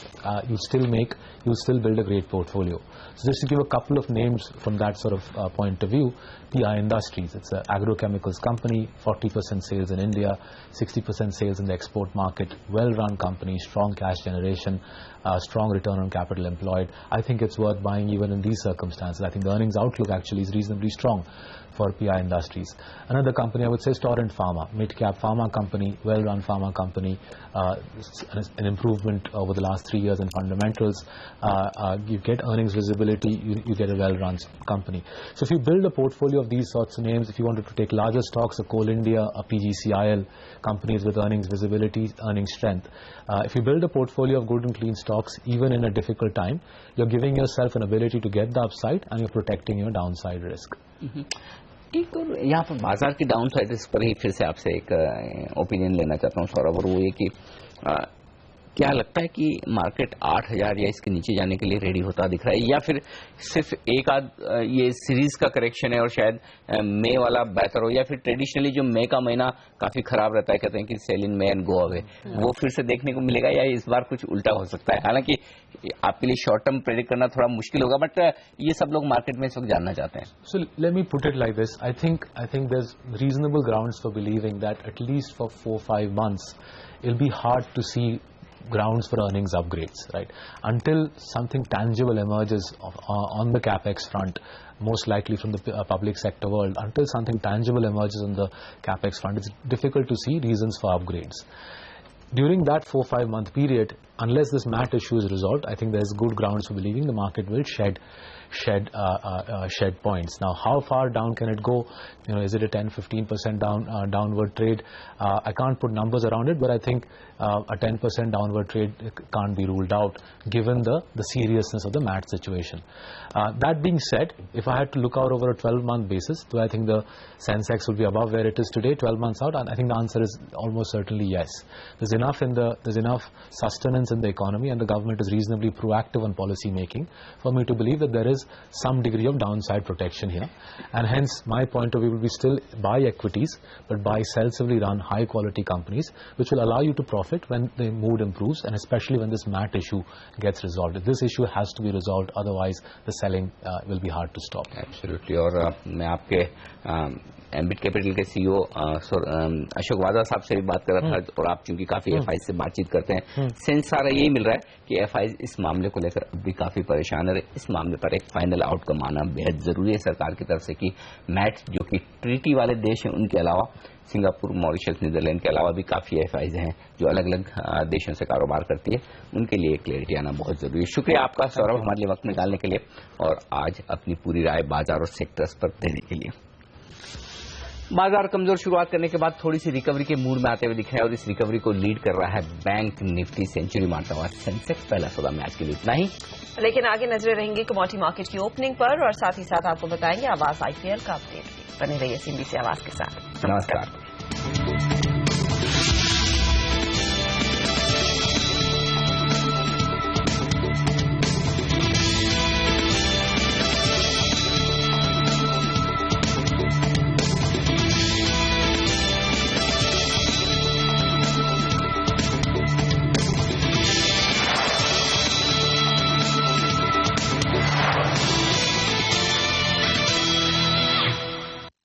you'll still build a great portfolio. So just to give a couple of names from that sort of point of view, PI Industries, it's an agrochemicals company, 40% sales in India, 60% sales in the export market, well-run company, strong cash generation, strong return on capital employed. I think it's worth buying even in these circumstances. I think the earnings outlook actually is reasonably strong for PI Industries. Another company I would say is Torrent Pharma, mid-cap pharma company, well-run pharma company, an improvement over the last 3 years in fundamentals. You get earnings visibility, you get a well-run company. So if you build a portfolio of these sorts of names, if you wanted to take larger stocks, a Coal India, a PGCIL, companies with earnings visibility, earnings strength, if you build a portfolio of good and clean stocks, even in a difficult time, you're giving yourself an ability to get the upside and you're protecting your downside risk. एक और यहाँ पर बाजार की डाउन साइड रिस्क पर ही फिर से आपसे एक ओपिनियन लेना चाहता हूँ सौरभ, और वो ये कि क्या लगता है कि मार्केट 8,000 या इसके नीचे जाने के लिए रेडी होता दिख रहा है, या फिर सिर्फ एक आध ये सीरीज का करेक्शन है और शायद मई वाला बेहतर हो, या फिर ट्रेडिशनली जो मई का महीना काफी खराब रहता है, कहते हैं कि sell in May and go away, वो फिर से देखने को मिलेगा, या इस बार कुछ उल्टा हो सकता है? हालांकि आपके लिए शॉर्ट टर्म प्रेडिक्ट करना थोड़ा मुश्किल होगा, बट ये सब लोग मार्केट में इस वक्त जानना चाहते हैं. So let me put it like this. I think there's reasonable grounds for believing that at least for 4-5 months it'll be hard to see grounds for earnings upgrades, right? Until something tangible emerges on the capex front, most likely from the public sector world, until something tangible emerges on the capex front, it's difficult to see reasons for upgrades. During that 4-5 month period, unless this MAT issue is resolved, I think there's good grounds for believing the market will shed points. Now, how far down can it go? Is it a 10-15% downward trade? I can't put numbers around it, but I think a 10% downward trade can't be ruled out given the seriousness of the MAT situation. That being said, if I had to look out over a 12-month basis, do I think the Sensex will be above where it is today 12 months out? And I think the answer is almost certainly yes. There's enough sustenance in the economy, and the government is reasonably proactive on policy making for me to believe that there is some degree of downside protection here. And hence, my point of view will be still buy equities, but buy sensibly run high quality companies, which will allow you to profit when the mood improves, and especially when this MAT issue gets resolved. This issue has to be resolved, otherwise the selling will be hard to stop. Absolutely. और मैं आपके एम्बिट कैपिटल के सीईओ अशोक वाधा साहब से भी बात कर रहा था, और आप चूंकि काफी एफआई से बातचीत करते हैं, सेंस सारा यही मिल रहा है कि एफआई इस मामले को लेकर अब भी काफी परेशान है। इस मामले पर एक फाइनल आउटकम आना बेहद जरूरी है सरकार की तरफ से कि मैट जो कि ट्रीटी वाले देश हैं उनके अलावा सिंगापुर, मॉरिशस, नीदरलैंड के अलावा भी काफी एफआईज हैं जो अलग अलग देशों से कारोबार करती है, उनके लिए क्लैरिटी आना बहुत जरूरी है। शुक्रिया आपका सौरभ हमारे लिए वक्त निकालने के लिए और आज अपनी पूरी राय बाजार और सेक्टर्स पर देने के लिए। बाजार कमजोर शुरुआत करने के बाद थोड़ी सी रिकवरी के मूड में आते हुए दिख रहा है, और इस रिकवरी को लीड कर रहा है बैंक निफ्टी सेंचुरी मारता हुआ सेंसेक्स। पहला सौदा में आज के लिए इतना ही, लेकिन आगे नजरें रहेंगी कमोडिटी मार्केट की ओपनिंग पर, और साथ ही साथ आपको बताएंगे आवाज आईपीएल का अपडेट। बने रहिए CNBC आवाज के साथ। नमस्कार।